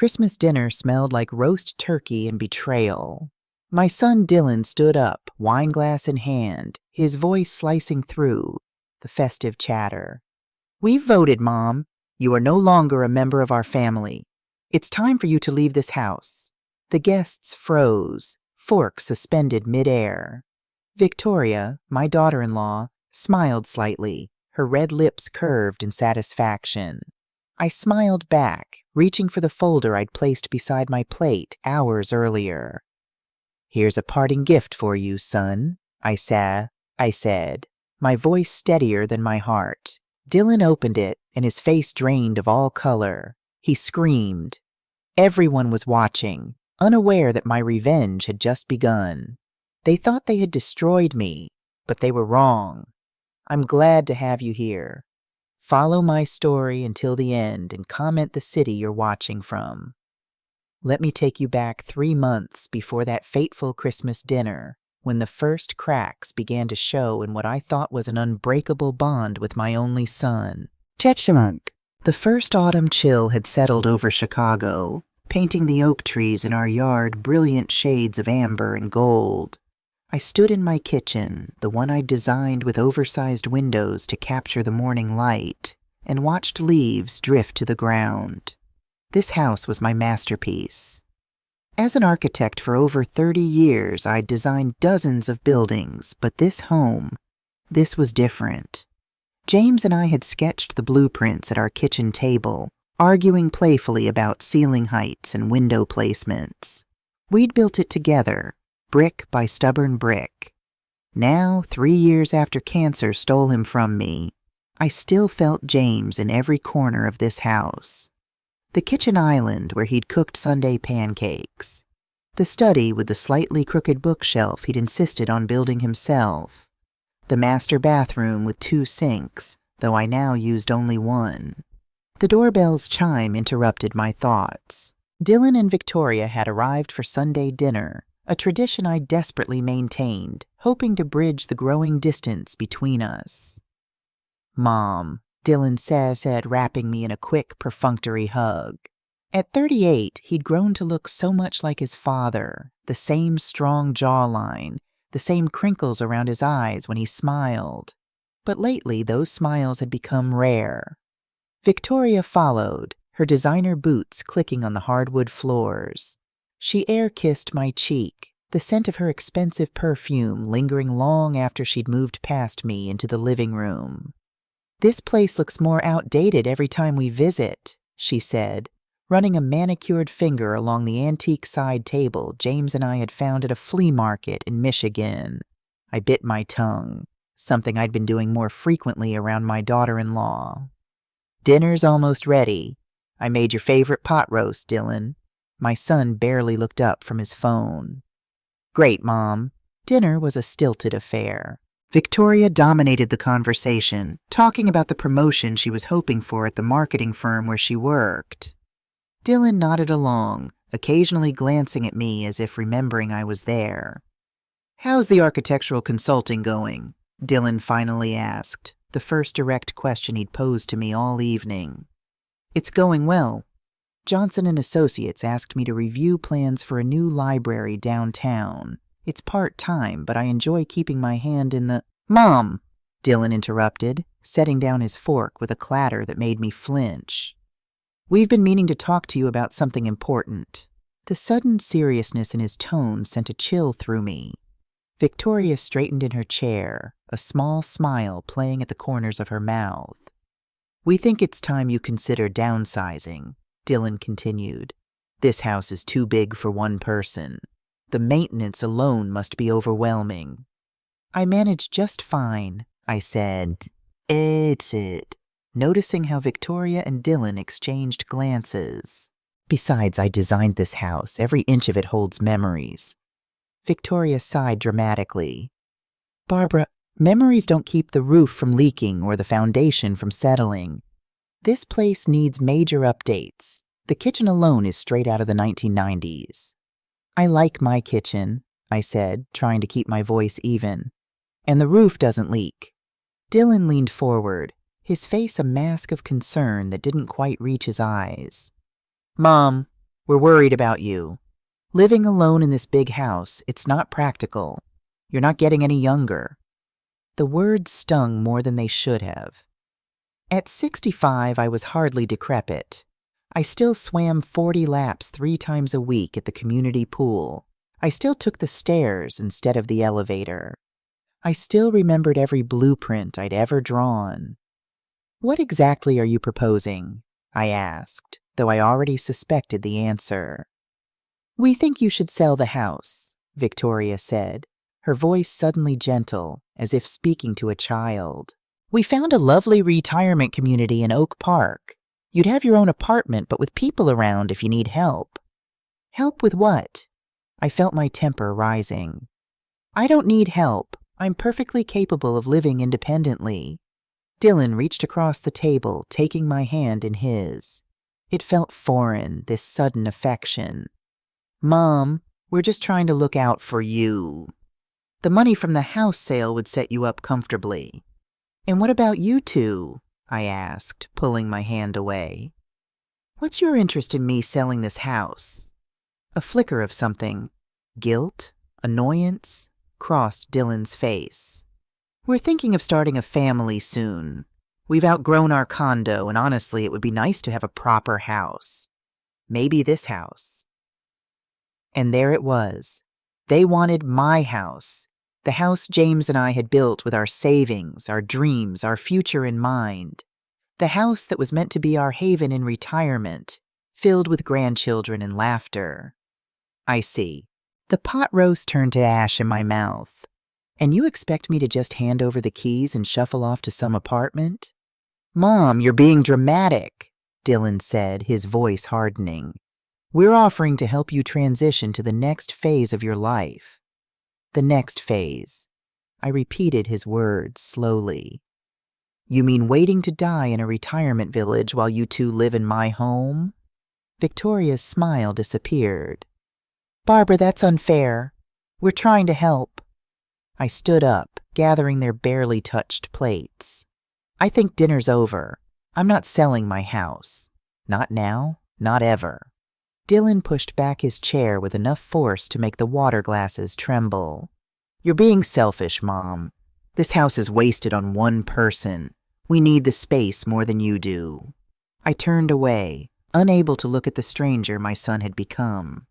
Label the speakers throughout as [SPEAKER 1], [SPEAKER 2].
[SPEAKER 1] Christmas dinner smelled like roast turkey and betrayal. My son Dylan stood up, wineglass in hand, his voice slicing through the festive chatter. "We've voted, Mom. You are no longer a member of our family. It's time for you to leave this house." The guests froze, forks suspended midair. Victoria, my daughter-in-law, smiled slightly, her red lips curved in satisfaction. I smiled back, reaching for the folder I'd placed beside my plate hours earlier. "Here's a parting gift for you, son," I said, my voice steadier than my heart. Dylan opened it, and his face drained of all color. He screamed. Everyone was watching, unaware that my revenge had just begun. They thought they had destroyed me, but they were wrong. "I'm glad to have you here. Follow my story until the end and comment the city you're watching from." Let me take you back 3 months before that fateful Christmas dinner, when the first cracks began to show in what I thought was an unbreakable bond with my only son. Chechimunk. The first autumn chill had settled over Chicago, painting the oak trees in our yard brilliant shades of amber and gold. I stood in my kitchen, the one I'd designed with oversized windows to capture the morning light, and watched leaves drift to the ground. This house was my masterpiece. As an architect for over 30 years, I'd designed dozens of buildings, but this was different. James and I had sketched the blueprints at our kitchen table, arguing playfully about ceiling heights and window placements. We'd built it together, brick by stubborn brick. Now, 3 years after cancer stole him from me, I still felt James in every corner of this house. The kitchen island where he'd cooked Sunday pancakes. The study with the slightly crooked bookshelf he'd insisted on building himself. The master bathroom with 2 sinks, though I now used only one. The doorbell's chime interrupted my thoughts. Dylan and Victoria had arrived for Sunday dinner, a tradition I desperately maintained, hoping to bridge the growing distance between us. "Mom," Dylan said, wrapping me in a quick, perfunctory hug. At 38, he'd grown to look so much like his father, the same strong jawline, the same crinkles around his eyes when he smiled. But lately, those smiles had become rare. Victoria followed, her designer boots clicking on the hardwood floors. She air-kissed my cheek, the scent of her expensive perfume lingering long after she'd moved past me into the living room. "This place looks more outdated every time we visit," she said, running a manicured finger along the antique side table James and I had found at a flea market in Michigan. I bit my tongue, something I'd been doing more frequently around my daughter-in-law. "Dinner's almost ready. I made your favorite pot roast, Dylan." My son barely looked up from his phone. "Great, Mom." Dinner was a stilted affair. Victoria dominated the conversation, talking about the promotion she was hoping for at the marketing firm where she worked. Dylan nodded along, occasionally glancing at me as if remembering I was there. "How's the architectural consulting going?" Dylan finally asked, the first direct question he'd posed to me all evening. "It's going well. Johnson and Associates asked me to review plans for a new library downtown. It's part-time, but I enjoy keeping my hand in the—" "Mom!" Dylan interrupted, setting down his fork with a clatter that made me flinch. "We've been meaning to talk to you about something important." The sudden seriousness in his tone sent a chill through me. Victoria straightened in her chair, a small smile playing at the corners of her mouth. "We think it's time you consider downsizing," Dylan continued. "This house is too big for one person. The maintenance alone must be overwhelming." "I manage just fine," I said. "It's it," noticing how Victoria and Dylan exchanged glances. "Besides, I designed this house. Every inch of it holds memories." Victoria sighed dramatically. "Barbara, memories don't keep the roof from leaking or the foundation from settling. This place needs major updates. The kitchen alone is straight out of the 1990s. "I like my kitchen," I said, trying to keep my voice even. "And the roof doesn't leak." Dylan leaned forward, his face a mask of concern that didn't quite reach his eyes. "Mom, We're worried about you. Living alone in this big house, it's not practical. You're not getting any younger." The words stung more than they should have. At 65, I was hardly decrepit. I still swam 40 laps 3 times a week at the community pool. I still took the stairs instead of the elevator. I still remembered every blueprint I'd ever drawn. "What exactly are you proposing?" I asked, though I already suspected the answer. "We think you should sell the house," Victoria said, her voice suddenly gentle, as if speaking to a child. "We found a lovely retirement community in Oak Park. You'd have your own apartment, but with people around if you need help." "Help with what?" I felt my temper rising. "I don't need help. I'm perfectly capable of living independently." Dylan reached across the table, taking my hand in his. It felt foreign, this sudden affection. "Mom, we're just trying to look out for you. The money from the house sale would set you up comfortably." "And what about you two?" I asked, pulling my hand away. "What's your interest in me selling this house?" A flicker of something, guilt, annoyance, crossed Dylan's face. "We're thinking of starting a family soon. We've outgrown our condo, and honestly, it would be nice to have a proper house. Maybe this house." And there it was. They wanted my house, the house James and I had built with our savings, our dreams, our future in mind. The house that was meant to be our haven in retirement, filled with grandchildren and laughter. "I see." The pot roast turned to ash in my mouth. "And you expect me to just hand over the keys and shuffle off to some apartment?" "Mom, you're being dramatic," Dylan said, his voice hardening. "We're offering to help you transition to the next phase of your life." "The next phase." I repeated his words slowly. "You mean waiting to die in a retirement village while you two live in my home?" Victoria's smile disappeared. "Barbara, that's unfair. We're trying to help." I stood up, gathering their barely touched plates. "I think dinner's over. I'm not selling my house. Not now, not ever." Dylan pushed back his chair with enough force to make the water glasses tremble. "You're being selfish, Mom. This house is wasted on one person. We need the space more than you do." I turned away, unable to look at the stranger my son had become.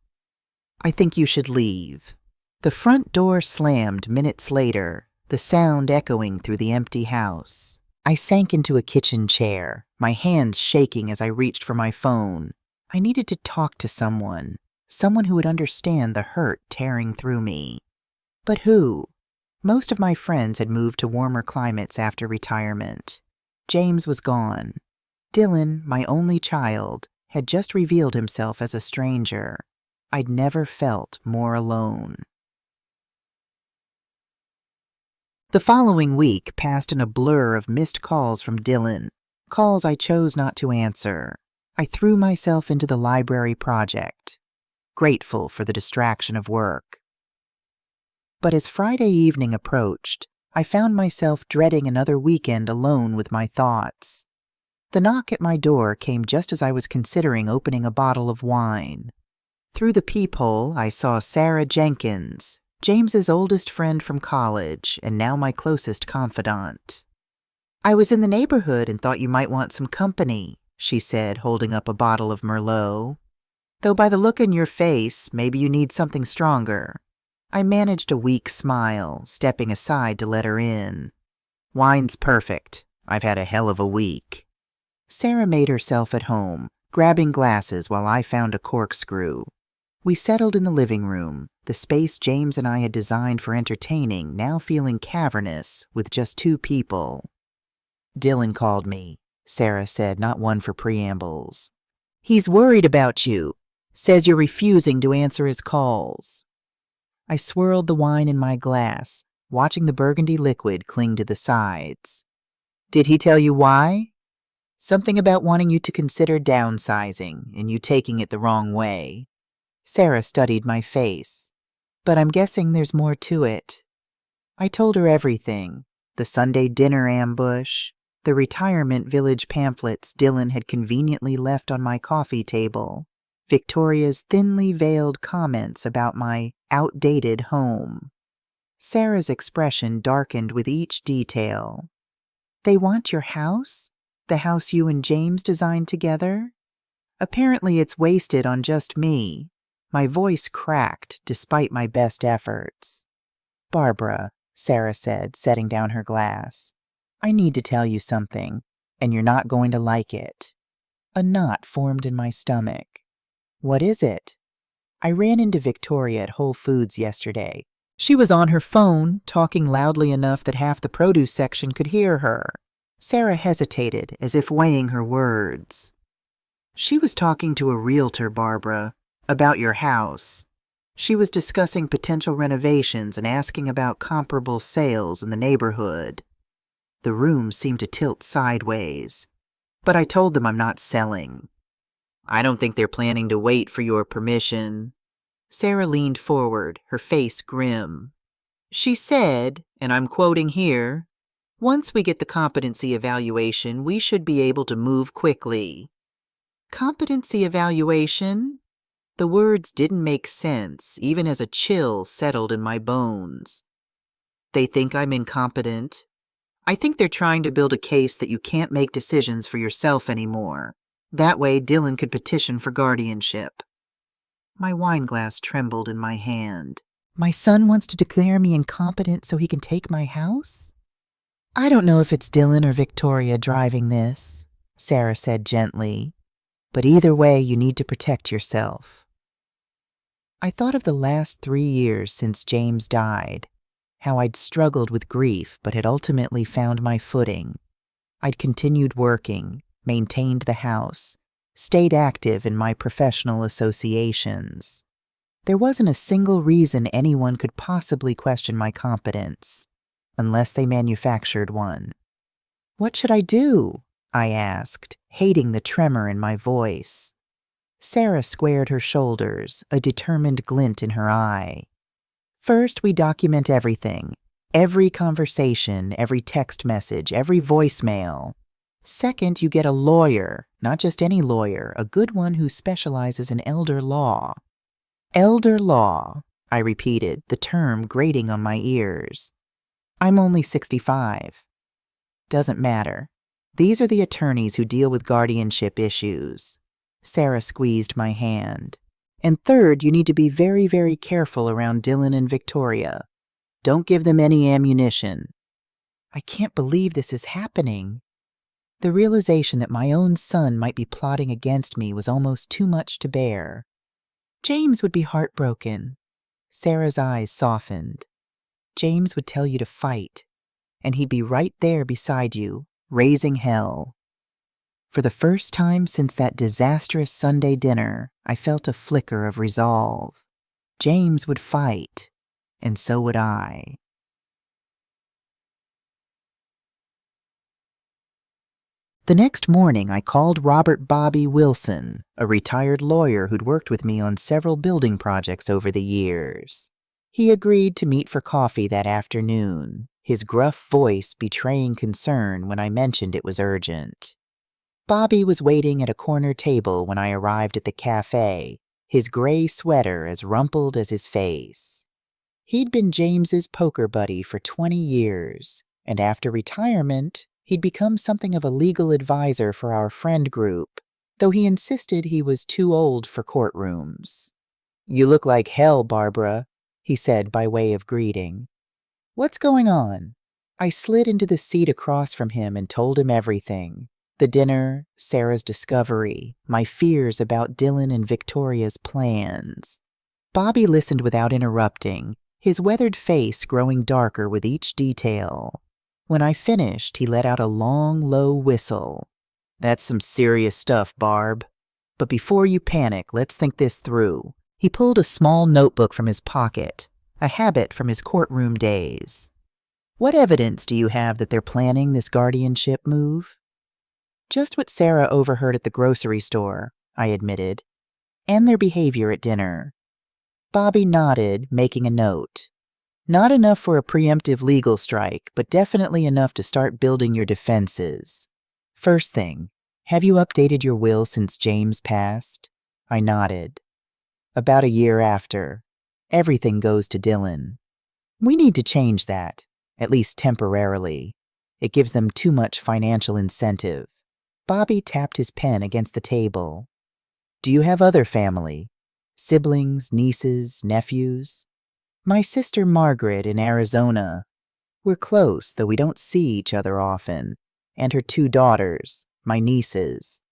[SPEAKER 1] "I think you should leave." The front door slammed minutes later, the sound echoing through the empty house. I sank into a kitchen chair, my hands shaking as I reached for my phone. I needed to talk to someone who would understand the hurt tearing through me. But who? Most of my friends had moved to warmer climates after retirement. James was gone. Dylan, my only child, had just revealed himself as a stranger. I'd never felt more alone. The following week passed in a blur of missed calls from Dylan, calls I chose not to answer. I threw myself into the library project, grateful for the distraction of work. But as Friday evening approached, I found myself dreading another weekend alone with my thoughts. The knock at my door came just as I was considering opening a bottle of wine. Through the peephole, I saw Sarah Jenkins, James's oldest friend from college and now my closest confidant. "I was in the neighborhood and thought you might want some company," she said, holding up a bottle of Merlot. "Though by the look in your face, maybe you need something stronger." I managed a weak smile, stepping aside to let her in. "Wine's perfect. I've had a hell of a week." Sarah made herself at home, grabbing glasses while I found a corkscrew. We settled in the living room, the space James and I had designed for entertaining now feeling cavernous with just 2 people. "Dylan called me," Sarah said, not one for preambles. "He's worried about you. Says you're refusing to answer his calls." I swirled the wine in my glass, watching the burgundy liquid cling to the sides. "Did he tell you why?" "Something about wanting you to consider downsizing and you taking it the wrong way." Sarah studied my face. "But I'm guessing there's more to it." I told her everything, the Sunday dinner ambush, the retirement village pamphlets Dylan had conveniently left on my coffee table, Victoria's thinly veiled comments about my outdated home. Sarah's expression darkened with each detail. They want your house? The house you and James designed together? Apparently it's wasted on just me. My voice cracked despite my best efforts. Barbara, Sarah said, setting down her glass, I need to tell you something, and you're not going to like it. A knot formed in my stomach. What is it? I ran into Victoria at Whole Foods yesterday. She was on her phone, talking loudly enough that half the produce section could hear her. Sarah hesitated, as if weighing her words. She was talking to a realtor, Barbara, about your house. She was discussing potential renovations and asking about comparable sales in the neighborhood. The room seemed to tilt sideways, but I told them I'm not selling. I don't think they're planning to wait for your permission. Sarah leaned forward, her face grim. She said, and I'm quoting here, once we get the competency evaluation, we should be able to move quickly. Competency evaluation? The words didn't make sense, even as a chill settled in my bones. They think I'm incompetent. I think they're trying to build a case that you can't make decisions for yourself anymore. That way, Dylan could petition for guardianship. My wine glass trembled in my hand. My son wants to declare me incompetent so he can take my house? I don't know if it's Dylan or Victoria driving this, Sarah said gently. But either way, you need to protect yourself. I thought of the last 3 years since James died, how I'd struggled with grief but had ultimately found my footing. I'd continued working, maintained the house, stayed active in my professional associations. There wasn't a single reason anyone could possibly question my competence, unless they manufactured one. What should I do? I asked, hating the tremor in my voice. Sarah squared her shoulders, a determined glint in her eye. First, we document everything. Every conversation, every text message, every voicemail. Second, you get a lawyer, not just any lawyer, a good one who specializes in elder law. Elder law, I repeated, the term grating on my ears. I'm only 65. Doesn't matter. These are the attorneys who deal with guardianship issues. Sarah squeezed my hand. And third, you need to be very, very careful around Dylan and Victoria. Don't give them any ammunition. I can't believe this is happening. The realization that my own son might be plotting against me was almost too much to bear. James would be heartbroken. Sarah's eyes softened. James would tell you to fight, and he'd be right there beside you, raising hell. For the first time since that disastrous Sunday dinner, I felt a flicker of resolve. James would fight, and so would I. The next morning, I called Robert Bobby Wilson, a retired lawyer who'd worked with me on several building projects over the years. He agreed to meet for coffee that afternoon, his gruff voice betraying concern when I mentioned it was urgent. Bobby was waiting at a corner table when I arrived at the cafe, his gray sweater as rumpled as his face. He'd been James's poker buddy for 20 years, and after retirement, he'd become something of a legal advisor for our friend group, though he insisted he was too old for courtrooms. "You look like hell, Barbara," he said by way of greeting. "What's going on?" I slid into the seat across from him and told him everything. The dinner, Sarah's discovery, my fears about Dylan and Victoria's plans. Bobby listened without interrupting, his weathered face growing darker with each detail. When I finished, he let out a long, low whistle. "That's some serious stuff, Barb. But before you panic, let's think this through." He pulled a small notebook from his pocket, a habit from his courtroom days. "What evidence do you have that they're planning this guardianship move?" "Just what Sarah overheard at the grocery store," I admitted, "and their behavior at dinner." Bobby nodded, making a note. "Not enough for a preemptive legal strike, but definitely enough to start building your defenses. First thing, have you updated your will since James passed?" I nodded. About a year after, everything goes to Dylan. We need to change that, at least temporarily. It gives them too much financial incentive. Bobby tapped his pen against the table. Do you have other family? Siblings, nieces, nephews? My sister Margaret in Arizona. We're close, though we don't see each other often. And her 2 daughters, my nieces.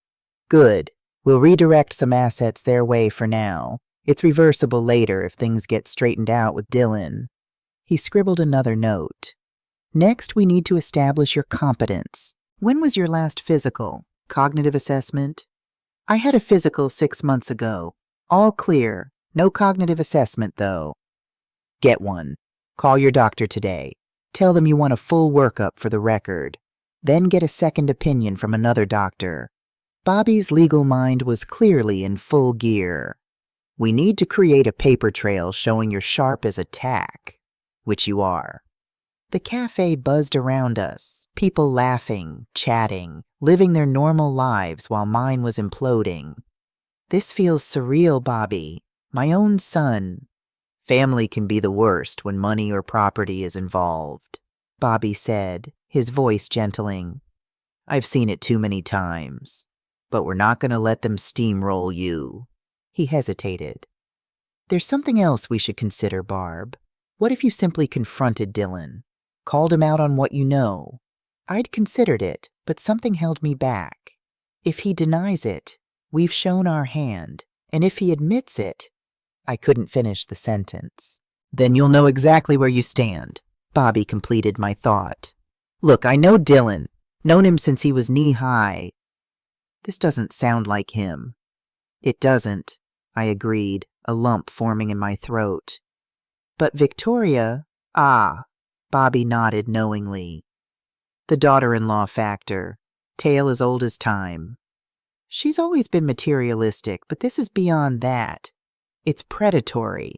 [SPEAKER 1] Good. We'll redirect some assets their way for now. It's reversible later if things get straightened out with Dylan. He scribbled another note. Next, we need to establish your competence. When was your last physical? Cognitive assessment? I had a physical 6 months ago. All clear. No cognitive assessment, though. Get one. Call your doctor today. Tell them you want a full workup for the record. Then get a second opinion from another doctor. Bobby's legal mind was clearly in full gear. We need to create a paper trail showing you're sharp as a tack, which you are. The cafe buzzed around us, people laughing, chatting, living their normal lives while mine was imploding. This feels surreal, Bobby. My own son. Family can be the worst when money or property is involved, Bobby said, his voice gentling. I've seen it too many times, but we're not going to let them steamroll you. He hesitated. There's something else we should consider, Barb. What if you simply confronted Dylan? Called him out on what you know? I'd considered it, but something held me back. If he denies it, we've shown our hand, and if he admits it, I couldn't finish the sentence. Then you'll know exactly where you stand, Bobby completed my thought. Look, I know Dylan, known him since he was knee-high. This doesn't sound like him. It doesn't, I agreed, a lump forming in my throat. But Victoria, Bobby nodded knowingly. The daughter-in-law factor, tale as old as time. She's always been materialistic, but this is beyond that. It's predatory.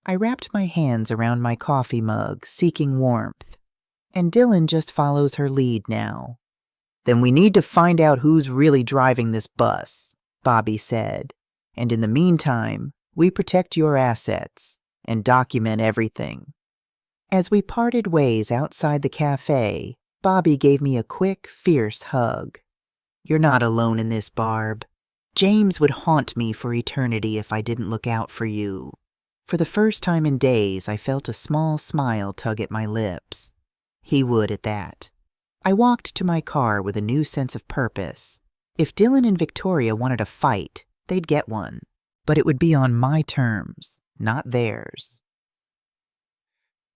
[SPEAKER 1] I wrapped my hands around my coffee mug, seeking warmth. And Dylan just follows her lead now. Then we need to find out who's really driving this bus, Bobby said. And in the meantime, we protect your assets and document everything. As we parted ways outside the cafe, Bobby gave me a quick, fierce hug. You're not alone in this, Barb. James would haunt me for eternity if I didn't look out for you. For the first time in days, I felt a small smile tug at my lips. He would at that. I walked to my car with a new sense of purpose. If Dylan and Victoria wanted a fight, they'd get one. But it would be on my terms, not theirs.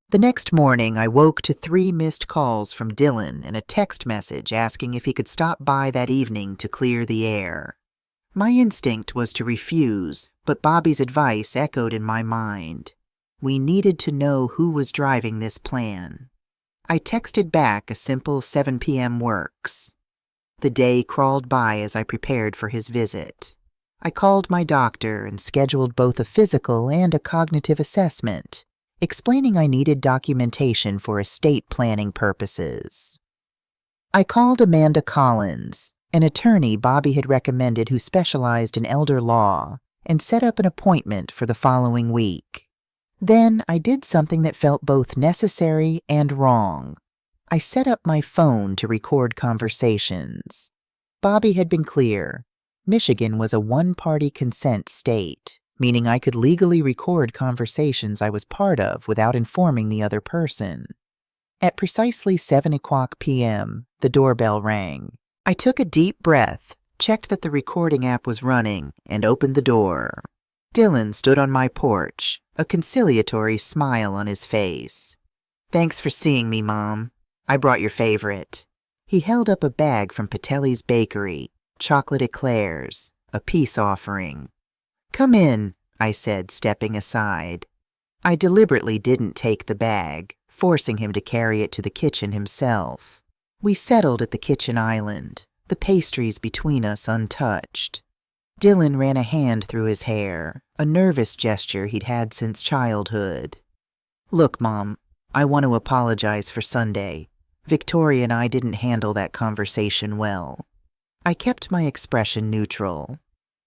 [SPEAKER 1] The next morning, I woke to 3 missed calls from Dylan and a text message asking if he could stop by that evening to clear the air. My instinct was to refuse, but Bobby's advice echoed in my mind. We needed to know who was driving this plan. I texted back a simple 7 p.m. works. The day crawled by as I prepared for his visit. I called my doctor and scheduled both a physical and a cognitive assessment, explaining I needed documentation for estate planning purposes. I called Amanda Collins, an attorney Bobby had recommended who specialized in elder law, and set up an appointment for the following week. Then I did something that felt both necessary and wrong. I set up my phone to record conversations. Bobby had been clear. Michigan was a one-party consent state, meaning I could legally record conversations I was part of without informing the other person. At precisely 7:00 p.m., the doorbell rang. I took a deep breath, checked that the recording app was running, and opened the door. Dylan stood on my porch, a conciliatory smile on his face. Thanks for seeing me, Mom. I brought your favorite. He held up a bag from Patelli's Bakery, chocolate eclairs, a peace offering. Come in, I said, stepping aside. I deliberately didn't take the bag, forcing him to carry it to the kitchen himself. We settled at the kitchen island, the pastries between us untouched. Dylan ran a hand through his hair, a nervous gesture he'd had since childhood. Look, Mom, I want to apologize for Sunday. Victoria and I didn't handle that conversation well. I kept my expression neutral.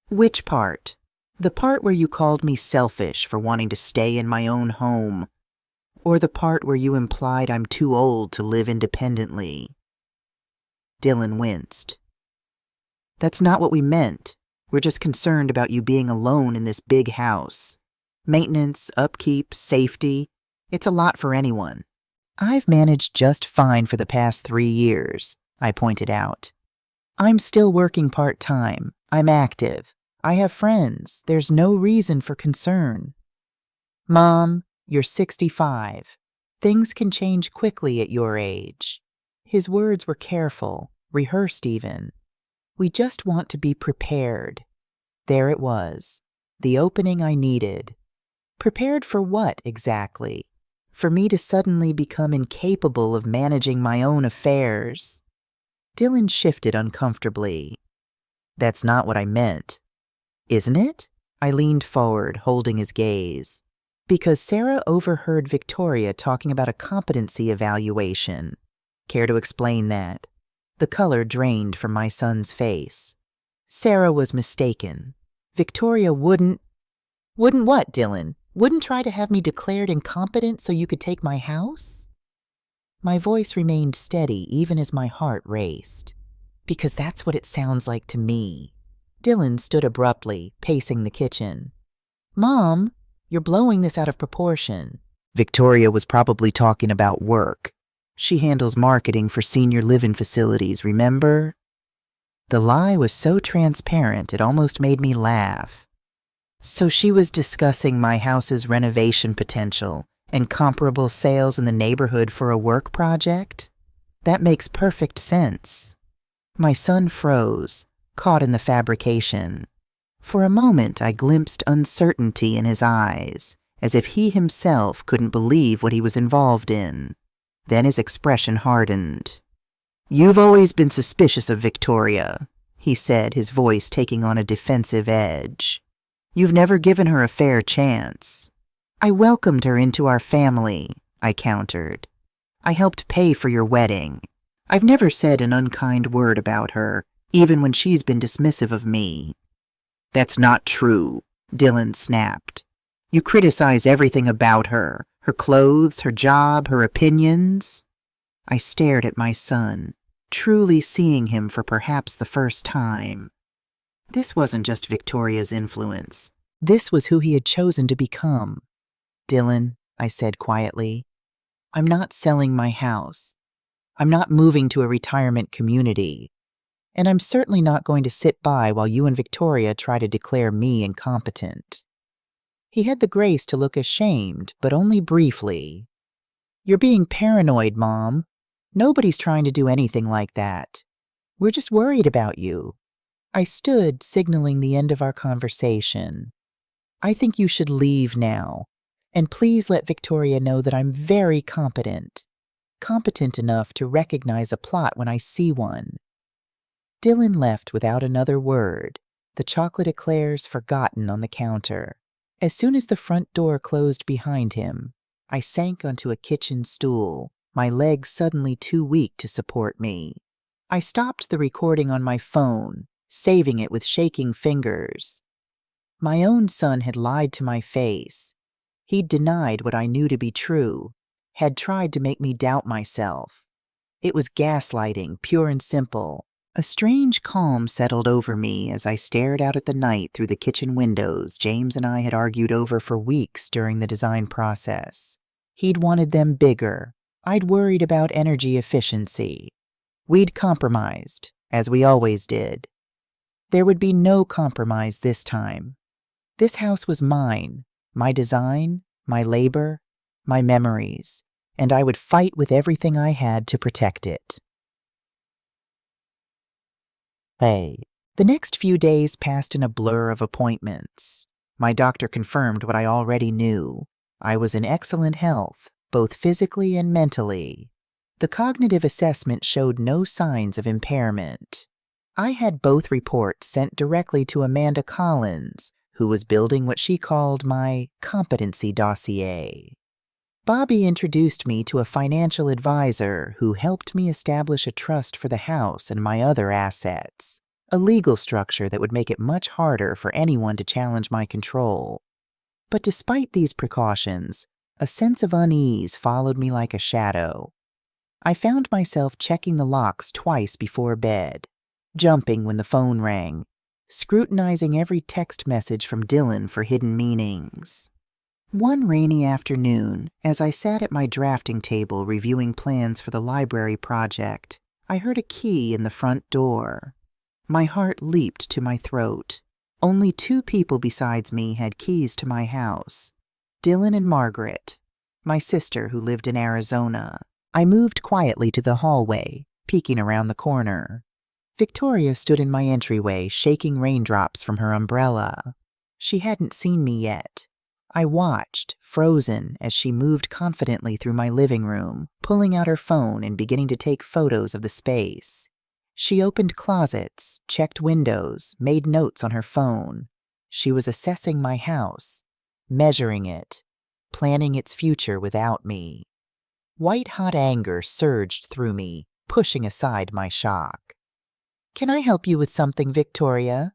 [SPEAKER 1] Which part? The part where you called me selfish for wanting to stay in my own home, or the part where you implied I'm too old to live independently? Dylan winced. That's not what we meant. We're just concerned about you being alone in this big house. Maintenance, upkeep, safety. It's a lot for anyone. I've managed just fine for the past 3 years, I pointed out. I'm still working part-time. I'm active. I have friends. There's no reason for concern. Mom, you're 65. Things can change quickly at your age. His words were careful, rehearsed even. We just want to be prepared. There it was, the opening I needed. Prepared for what, exactly? For me to suddenly become incapable of managing my own affairs? Dylan shifted uncomfortably. That's not what I meant. Isn't it? I leaned forward, holding his gaze. Because Sarah overheard Victoria talking about a competency evaluation. Care to explain that? The color drained from my son's face. Sarah was mistaken. Victoria wouldn't... Wouldn't what, Dylan? Wouldn't try to have me declared incompetent so you could take my house? My voice remained steady even as my heart raced. Because that's what it sounds like to me. Dylan stood abruptly, pacing the kitchen. Mom, you're blowing this out of proportion. Victoria was probably talking about work. She handles marketing for senior living facilities, remember? The lie was so transparent it almost made me laugh. So she was discussing my house's renovation potential and comparable sales in the neighborhood for a work project? That makes perfect sense. My son froze, caught in the fabrication. For a moment I glimpsed uncertainty in his eyes, as if he himself couldn't believe what he was involved in. Then his expression hardened. You've always been suspicious of Victoria, he said, his voice taking on a defensive edge. You've never given her a fair chance. I welcomed her into our family, I countered. I helped pay for your wedding. I've never said an unkind word about her, even when she's been dismissive of me. That's not true, Dylan snapped. You criticize everything about her clothes, her job, her opinions. I stared at my son, truly seeing him for perhaps the first time. This wasn't just Victoria's influence. This was who he had chosen to become. Dylan, I said quietly, I'm not selling my house. I'm not moving to a retirement community. And I'm certainly not going to sit by while you and Victoria try to declare me incompetent. He had the grace to look ashamed, but only briefly. You're being paranoid, Mom. Nobody's trying to do anything like that. We're just worried about you. I stood, signaling the end of our conversation. I think you should leave now, and please let Victoria know that I'm very competent. Competent enough to recognize a plot when I see one. Dylan left without another word, the chocolate eclairs forgotten on the counter. As soon as the front door closed behind him, I sank onto a kitchen stool, my legs suddenly too weak to support me. I stopped the recording on my phone, saving it with shaking fingers. My own son had lied to my face. He'd denied what I knew to be true, had tried to make me doubt myself. It was gaslighting, pure and simple. A strange calm settled over me as I stared out at the night through the kitchen windows James and I had argued over for weeks during the design process. He'd wanted them bigger. I'd worried about energy efficiency. We'd compromised, as we always did. There would be no compromise this time. This house was mine, my design, my labor, my memories, and I would fight with everything I had to protect it. The next few days passed in a blur of appointments. My doctor confirmed what I already knew. I was in excellent health, both physically and mentally. The cognitive assessment showed no signs of impairment. I had both reports sent directly to Amanda Collins, who was building what she called my competency dossier. Bobby introduced me to a financial advisor who helped me establish a trust for the house and my other assets. a legal structure that would make it much harder for anyone to challenge my control. But despite these precautions, a sense of unease followed me like a shadow. I found myself checking the locks twice before bed, jumping when the phone rang, scrutinizing every text message from Dylan for hidden meanings. One rainy afternoon, as I sat at my drafting table reviewing plans for the library project, I heard a key in the front door. My heart leaped to my throat. Only 2 people besides me had keys to my house, Dylan and Margaret, my sister who lived in Arizona. I moved quietly to the hallway, peeking around the corner. Victoria stood in my entryway, shaking raindrops from her umbrella. She hadn't seen me yet. I watched, frozen, as she moved confidently through my living room, pulling out her phone and beginning to take photos of the space. She opened closets, checked windows, made notes on her phone. She was assessing my house, measuring it, planning its future without me. White-hot anger surged through me, pushing aside my shock. "Can I help you with something, Victoria?"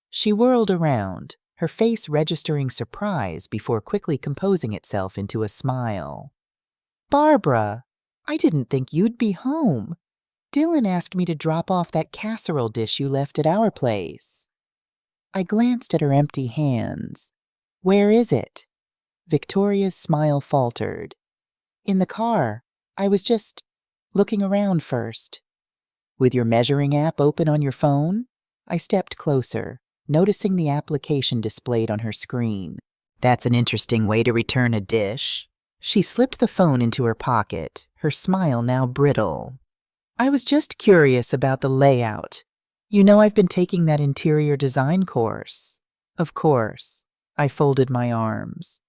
[SPEAKER 1] She whirled around, her face registering surprise before quickly composing itself into a smile. "Barbara, I didn't think you'd be home. Dylan asked me to drop off that casserole dish you left at our place." I glanced at her empty hands. "Where is it?" Victoria's smile faltered. "In the car. I was just looking around first." "With your measuring app open on your phone?" I stepped closer, noticing the application displayed on her screen. "That's an interesting way to return a dish." She slipped the phone into her pocket, her smile now brittle. "I was just curious about the layout. You know I've been taking that interior design course." "Of course." I folded my arms.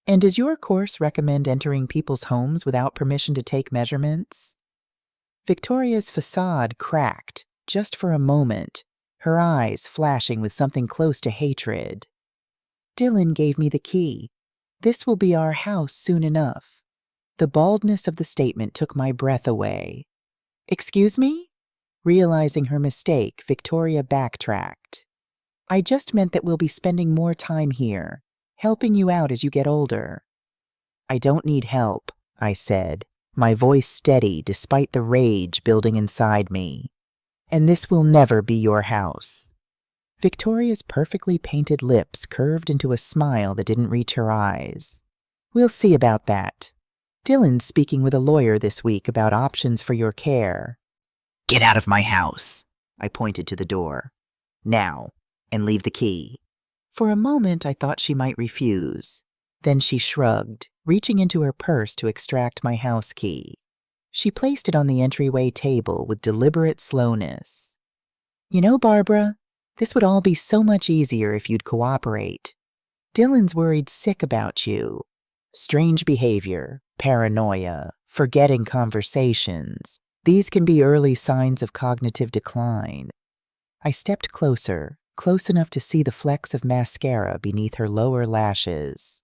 [SPEAKER 1] "And does your course recommend entering people's homes without permission to take measurements?" Victoria's facade cracked, just for a moment, her eyes flashing with something close to hatred. "Dylan gave me the key. This will be our house soon enough." The baldness of the statement took my breath away. "Excuse me?" Realizing her mistake, Victoria backtracked. "I just meant that we'll be spending more time here, helping you out as you get older." "I don't need help," I said, my voice steady despite the rage building inside me. "And this will never be your house." Victoria's perfectly painted lips curved into a smile that didn't reach her eyes. "We'll see about that. Dylan's speaking with a lawyer this week about options for your care." "Get out of my house," I pointed to the door. "Now, and leave the key." For a moment I thought she might refuse. Then she shrugged, reaching into her purse to extract my house key. She placed it on the entryway table with deliberate slowness. "You know, Barbara, this would all be so much easier if you'd cooperate. Dylan's worried sick about you. Strange behavior, paranoia, forgetting conversations. These can be early signs of cognitive decline." I stepped closer, close enough to see the flecks of mascara beneath her lower lashes.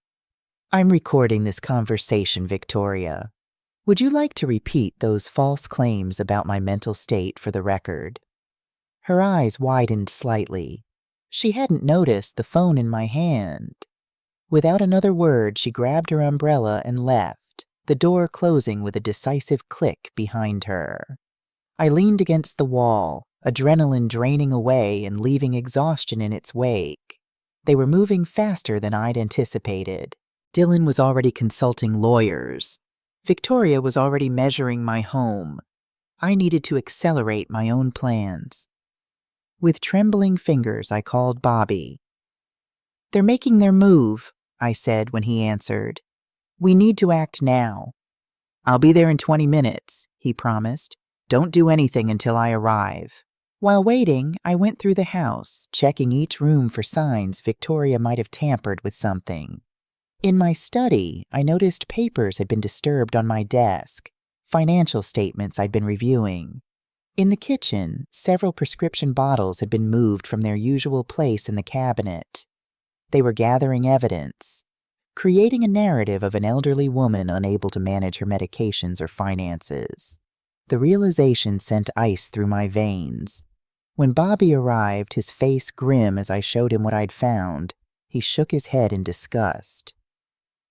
[SPEAKER 1] "I'm recording this conversation, Victoria. Would you like to repeat those false claims about my mental state for the record?" Her eyes widened slightly. She hadn't noticed the phone in my hand. Without another word, she grabbed her umbrella and left, the door closing with a decisive click behind her. I leaned against the wall, adrenaline draining away and leaving exhaustion in its wake. They were moving faster than I'd anticipated. Dylan was already consulting lawyers. Victoria was already measuring my home. I needed to accelerate my own plans. With trembling fingers, I called Bobby. "They're making their move," I said when he answered. "We need to act now." "I'll be there in 20 minutes, he promised. "Don't do anything until I arrive." While waiting, I went through the house, checking each room for signs Victoria might have tampered with something. In my study, I noticed papers had been disturbed on my desk, financial statements I'd been reviewing. In the kitchen, several prescription bottles had been moved from their usual place in the cabinet. They were gathering evidence, creating a narrative of an elderly woman unable to manage her medications or finances. The realization sent ice through my veins. When Bobby arrived, his face grim as I showed him what I'd found, he shook his head in disgust.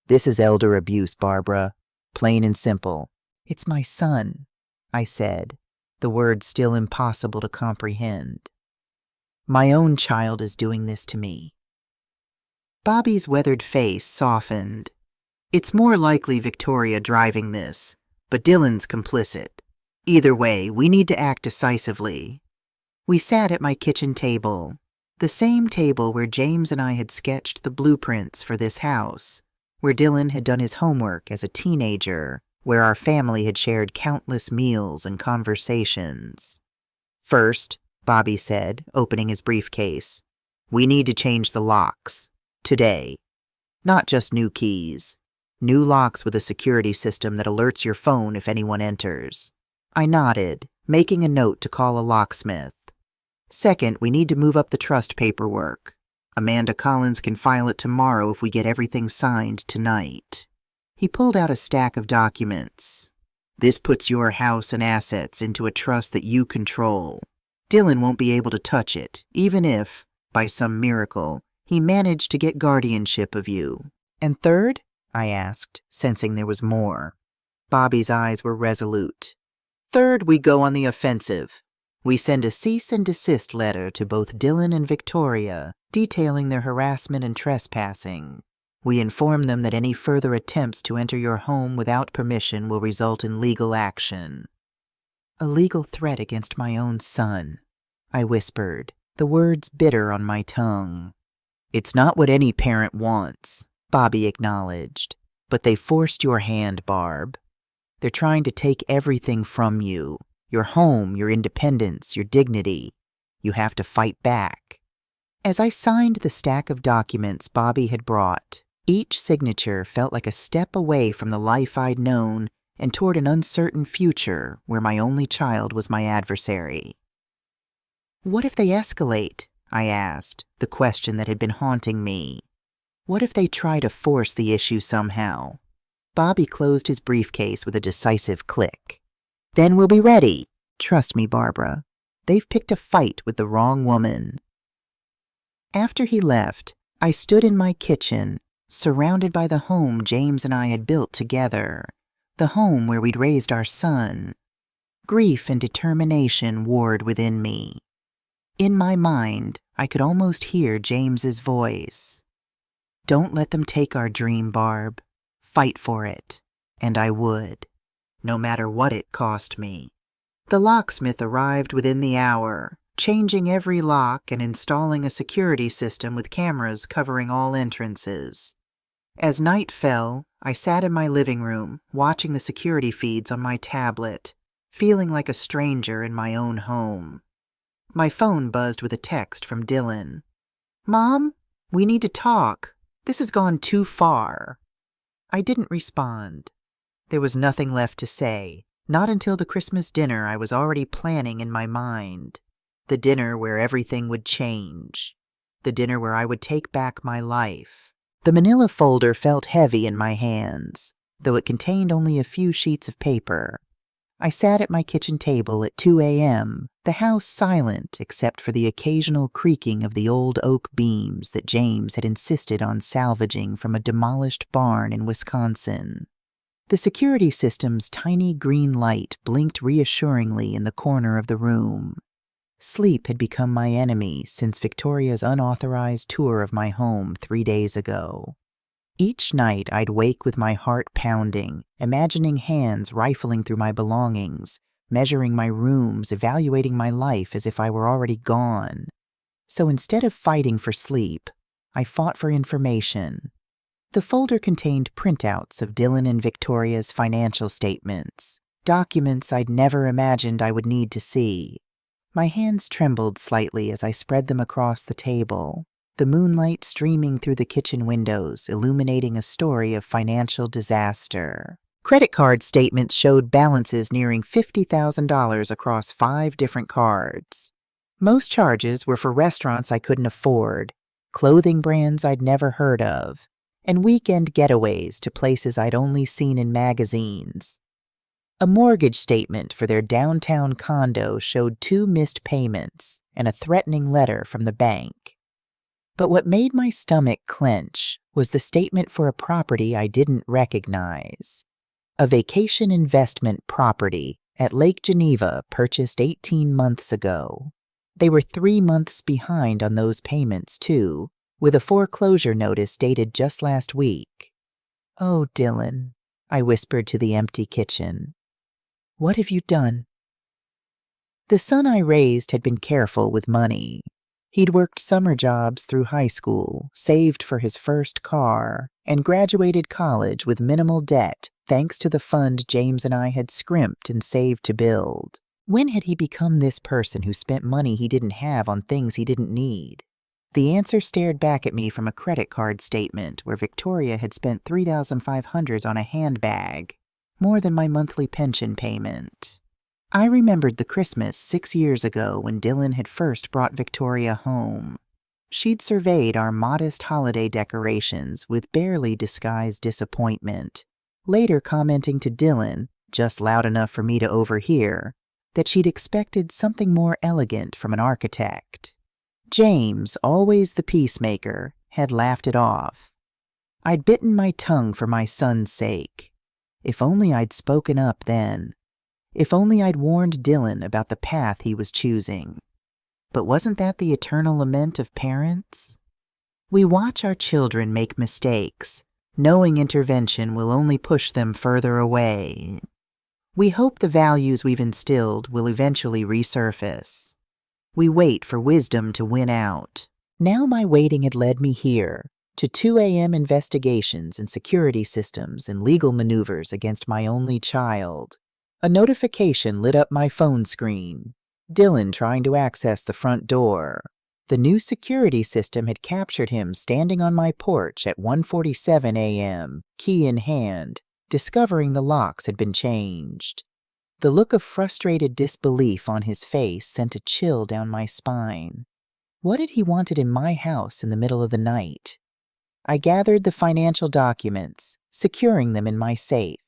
[SPEAKER 1] "This is elder abuse, Barbara. Plain and simple." "It's my son," I said, the words still impossible to comprehend. "My own child is doing this to me." Bobby's weathered face softened. "It's more likely Victoria driving this, but Dylan's complicit. Either way, we need to act decisively." We sat at my kitchen table, the same table where James and I had sketched the blueprints for this house, where Dylan had done his homework as a teenager, where our family had shared countless meals and conversations. "First," Bobby said, opening his briefcase, "we need to change the locks. Today. Not just new keys. New locks with a security system that alerts your phone if anyone enters." I nodded, making a note to call a locksmith. "Second, we need to move up the trust paperwork. Amanda Collins can file it tomorrow if we get everything signed tonight." He pulled out a stack of documents. "This puts your house and assets into a trust that you control. Dylan won't be able to touch it, even if, by some miracle, he managed to get guardianship of you." "And third?" I asked, sensing there was more. Bobby's eyes were resolute. "Third, we go on the offensive. We send a cease and desist letter to both Dylan and Victoria, detailing their harassment and trespassing. We inform them that any further attempts to enter your home without permission will result in legal action." "A legal threat against my own son," I whispered, the words bitter on my tongue. "It's not what any parent wants," Bobby acknowledged, "but they forced your hand, Barb. They're trying to take everything from you. Your home, your independence, your dignity. You have to fight back." As I signed the stack of documents Bobby had brought, each signature felt like a step away from the life I'd known and toward an uncertain future where my only child was my adversary. "What if they escalate?" I asked, the question that had been haunting me. "What if they try to force the issue somehow?" Bobby closed his briefcase with a decisive click. "Then we'll be ready. Trust me, Barbara. They've picked a fight with the wrong woman." After he left, I stood in my kitchen, surrounded by the home James and I had built together, the home where we'd raised our son. Grief and determination warred within me. In my mind, I could almost hear James's voice. "Don't let them take our dream, Barb. Fight for it." And I would, no matter what it cost me. The locksmith arrived within the hour, changing every lock and installing a security system with cameras covering all entrances. As night fell, I sat in my living room, watching the security feeds on my tablet, feeling like a stranger in my own home. My phone buzzed with a text from Dylan. "Mom, we need to talk. This has gone too far." I didn't respond. There was nothing left to say, not until the Christmas dinner I was already planning in my mind. The dinner where everything would change. The dinner where I would take back my life. The manila folder felt heavy in my hands, though it contained only a few sheets of paper. I sat at my kitchen table at 2 a.m., the house silent except for the occasional creaking of the old oak beams that James had insisted on salvaging from a demolished barn in Wisconsin. The security system's tiny green light blinked reassuringly in the corner of the room. Sleep had become my enemy since Victoria's unauthorized tour of my home 3 days ago. Each night I'd wake with my heart pounding, imagining hands rifling through my belongings, measuring my rooms, evaluating my life as if I were already gone. So instead of fighting for sleep, I fought for information. The folder contained printouts of Dylan and Victoria's financial statements, documents I'd never imagined I would need to see. My hands trembled slightly as I spread them across the table, the moonlight streaming through the kitchen windows, illuminating a story of financial disaster. Credit card statements showed balances nearing $50,000 across 5 different cards. Most charges were for restaurants I couldn't afford, clothing brands I'd never heard of, and weekend getaways to places I'd only seen in magazines. A mortgage statement for their downtown condo showed 2 missed payments and a threatening letter from the bank. But what made my stomach clench was the statement for a property I didn't recognize. A vacation investment property at Lake Geneva purchased 18 months ago. They were 3 months behind on those payments, too, with a foreclosure notice dated just last week. "Oh, Dylan," I whispered to the empty kitchen. "What have you done?" The son I raised had been careful with money. He'd worked summer jobs through high school, saved for his first car, and graduated college with minimal debt thanks to the fund James and I had scrimped and saved to build. When had he become this person who spent money he didn't have on things he didn't need? The answer stared back at me from a credit card statement where Victoria had spent $3,500 on a handbag, more than my monthly pension payment. I remembered the Christmas 6 years ago when Dylan had first brought Victoria home. She'd surveyed our modest holiday decorations with barely disguised disappointment, later commenting to Dylan, just loud enough for me to overhear, that she'd expected something more elegant from an architect. James, always the peacemaker, had laughed it off. I'd bitten my tongue for my son's sake. If only I'd spoken up then. If only I'd warned Dylan about the path he was choosing. But wasn't that the eternal lament of parents? We watch our children make mistakes, knowing intervention will only push them further away. We hope the values we've instilled will eventually resurface. We wait for wisdom to win out. Now my waiting had led me here, to 2 a.m. investigations and security systems and legal maneuvers against my only child. A notification lit up my phone screen. Dylan trying to access the front door. The new security system had captured him standing on my porch at 1:47 a.m., key in hand, discovering the locks had been changed. The look of frustrated disbelief on his face sent a chill down my spine. What had he wanted in my house in the middle of the night? I gathered the financial documents, securing them in my safe.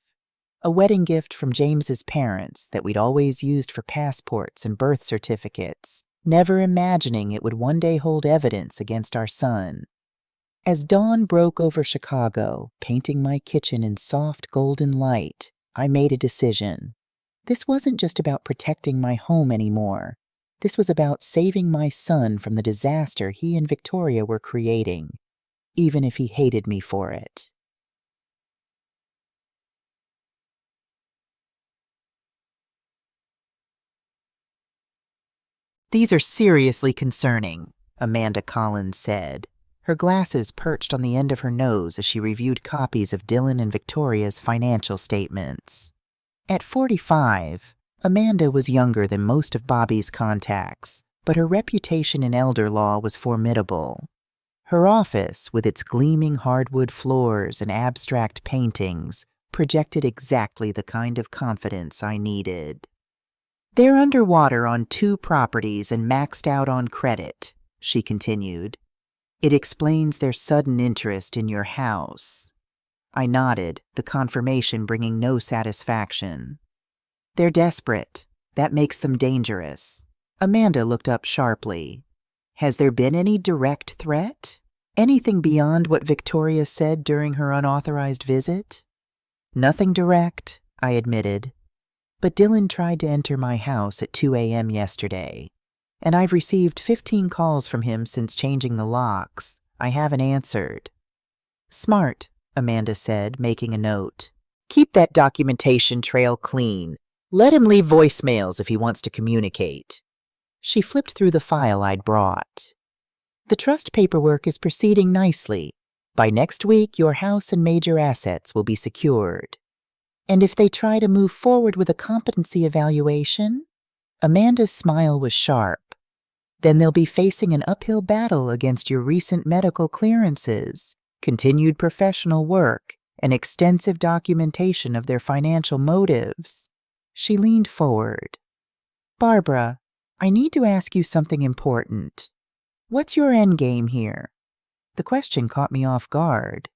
[SPEAKER 1] A wedding gift from James's parents that we'd always used for passports and birth certificates, never imagining it would one day hold evidence against our son. As dawn broke over Chicago, painting my kitchen in soft golden light, I made a decision. This wasn't just about protecting my home anymore. This was about saving my son from the disaster he and Victoria were creating, even if he hated me for it. "These are seriously concerning," Amanda Collins said, her glasses perched on the end of her nose as she reviewed copies of Dylan and Victoria's financial statements. At 45, Amanda was younger than most of Bobby's contacts, but her reputation in elder law was formidable. Her office, with its gleaming hardwood floors and abstract paintings, projected exactly the kind of confidence I needed. "They're underwater on 2 properties and maxed out on credit," she continued. "It explains their sudden interest in your house." I nodded, the confirmation bringing no satisfaction. "They're desperate. That makes them dangerous." Amanda looked up sharply. "Has there been any direct threat? Anything beyond what Victoria said during her unauthorized visit?" "Nothing direct," I admitted. "But Dylan tried to enter my house at 2 a.m. yesterday, and I've received 15 calls from him since changing the locks. I haven't answered." "Smart," Amanda said, making a note. "Keep that documentation trail clean. Let him leave voicemails if he wants to communicate." She flipped through the file I'd brought. "The trust paperwork is proceeding nicely. By next week, your house and major assets will be secured. And if they try to move forward with a competency evaluation?" Amanda's smile was sharp. "Then they'll be facing an uphill battle against your recent medical clearances, continued professional work, and extensive documentation of their financial motives." She leaned forward. "Barbara, I need to ask you something important. What's your endgame here?" The question caught me off guard.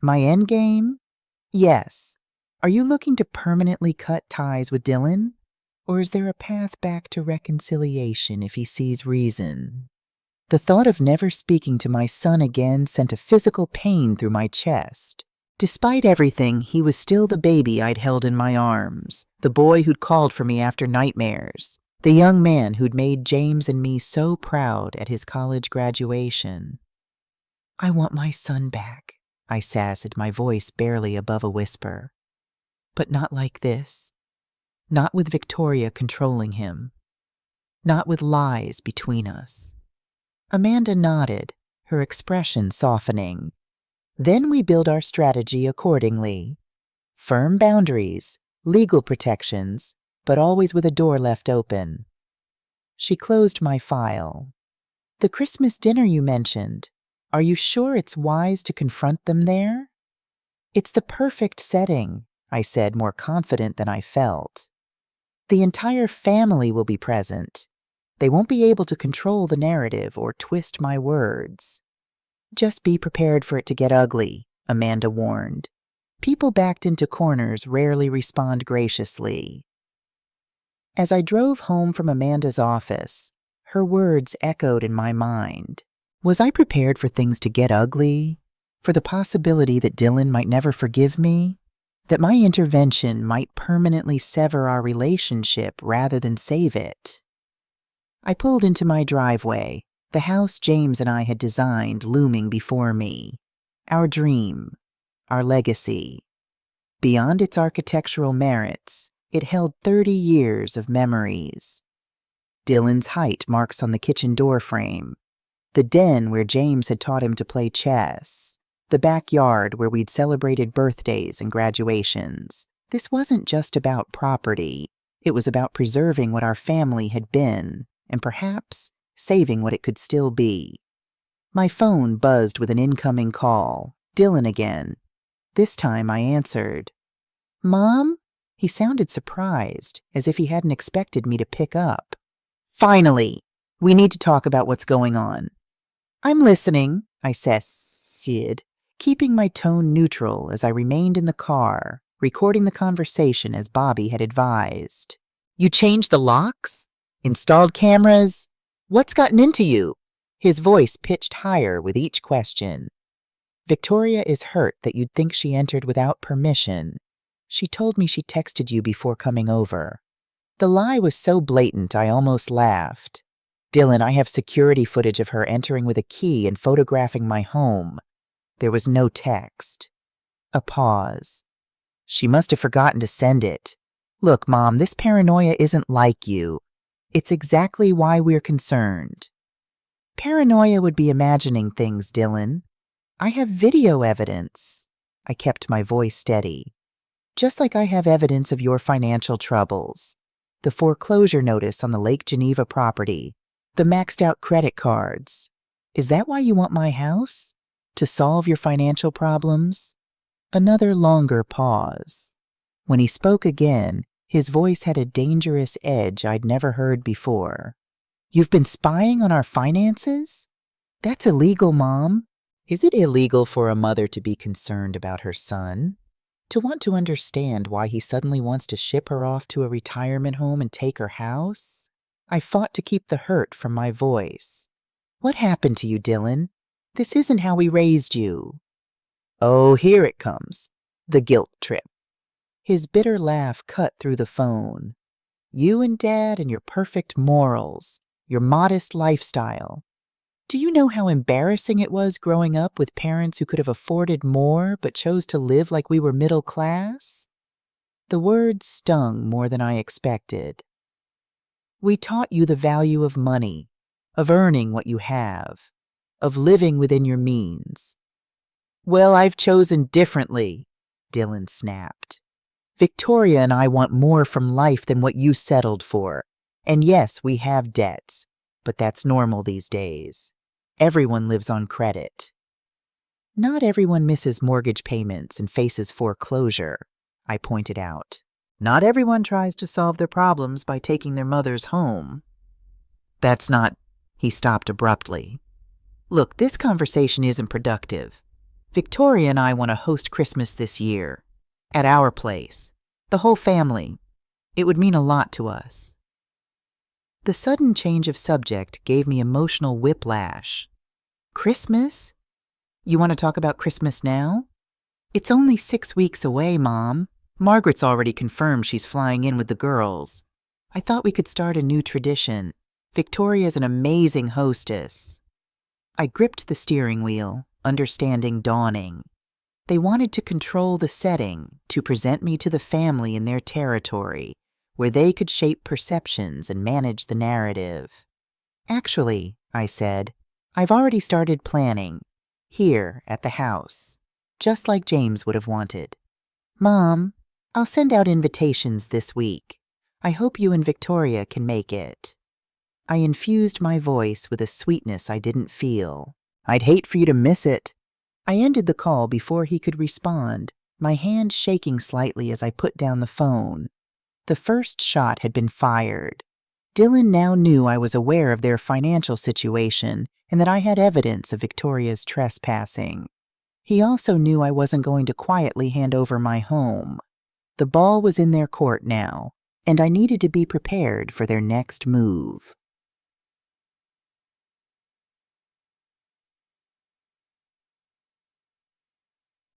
[SPEAKER 1] "My endgame?" "Yes. Are you looking to permanently cut ties with Dylan? Or is there a path back to reconciliation if he sees reason? The thought of never speaking to my son again sent a physical pain through my chest. Despite everything, he was still the baby I'd held in my arms, the boy who'd called for me after nightmares, the young man who'd made James and me so proud at his college graduation. I want my son back, I sassed, my voice barely above a whisper. But not like this. Not with Victoria controlling him. Not with lies between us. Amanda nodded, her expression softening. Then we build our strategy accordingly. Firm boundaries, legal protections, but always with a door left open. She closed my file. The Christmas dinner you mentioned, are you sure it's wise to confront them there? It's the perfect setting, I said, more confident than I felt. The entire family will be present. They won't be able to control the narrative or twist my words. Just be prepared for it to get ugly, Amanda warned. People backed into corners rarely respond graciously. As I drove home from Amanda's office, her words echoed in my mind. Was I prepared for things to get ugly? For the possibility that Dylan might never forgive me? That my intervention might permanently sever our relationship rather than save it? I pulled into my driveway, the house James and I had designed looming before me. Our dream, our legacy. Beyond its architectural merits, it held 30 years of memories. Dylan's height marks on the kitchen door frame, the den where James had taught him to play chess, the backyard where we'd celebrated birthdays and graduations. This wasn't just about property. It was about preserving what our family had been, and perhaps saving what it could still be. My phone buzzed with an incoming call. Dylan again. This time I answered. Mom? He sounded surprised, as if he hadn't expected me to pick up. Finally! We need to talk about what's going on. I'm listening, I said, keeping my tone neutral as I remained in the car, recording the conversation as Bobby had advised. You changed the locks? Installed cameras? What's gotten into you? His voice pitched higher with each question. Victoria is hurt that you'd think she entered without permission. She told me she texted you before coming over. The lie was so blatant I almost laughed. Dylan, I have security footage of her entering with a key and photographing my home. There was no text. A pause. She must have forgotten to send it. Look, Mom, this paranoia isn't like you. It's exactly why we're concerned. Paranoia would be imagining things, Dylan. I have video evidence. I kept my voice steady. Just like I have evidence of your financial troubles. The foreclosure notice on the Lake Geneva property. The maxed out credit cards. Is that why you want my house? To solve your financial problems? Another longer pause. When he spoke again, his voice had a dangerous edge I'd never heard before. You've been spying on our finances? That's illegal, Mom. Is it illegal for a mother to be concerned about her son? To want to understand why he suddenly wants to ship her off to a retirement home and take her house? I fought to keep the hurt from my voice. What happened to you, Dylan? This isn't how we raised you. Oh, here it comes. The guilt trip. His bitter laugh cut through the phone. You and Dad and your perfect morals, your modest lifestyle. Do you know how embarrassing it was growing up with parents who could have afforded more but chose to live like we were middle class? The words stung more than I expected. We taught you the value of money, of earning what you have, of living within your means. Well, I've chosen differently, Dylan snapped. Victoria and I want more from life than what you settled for. And yes, we have debts, but that's normal these days. Everyone lives on credit. Not everyone misses mortgage payments and faces foreclosure, I pointed out. Not everyone tries to solve their problems by taking their mother's home. That's not... He stopped abruptly. Look, this conversation isn't productive. Victoria and I want to host Christmas this year. At our place. The whole family. It would mean a lot to us. The sudden change of subject gave me emotional whiplash. Christmas? You want to talk about Christmas now? It's only 6 weeks away, Mom. Margaret's already confirmed she's flying in with the girls. I thought we could start a new tradition. Victoria's an amazing hostess. I gripped the steering wheel, understanding dawning. They wanted to control the setting, to present me to the family in their territory, where they could shape perceptions and manage the narrative. Actually, I said, I've already started planning, here at the house, just like James would have wanted. Mom, I'll send out invitations this week. I hope you and Victoria can make it. I infused my voice with a sweetness I didn't feel. I'd hate for you to miss it. I ended the call before he could respond, my hand shaking slightly as I put down the phone. The first shot had been fired. Dylan now knew I was aware of their financial situation and that I had evidence of Victoria's trespassing. He also knew I wasn't going to quietly hand over my home. The ball was in their court now, and I needed to be prepared for their next move.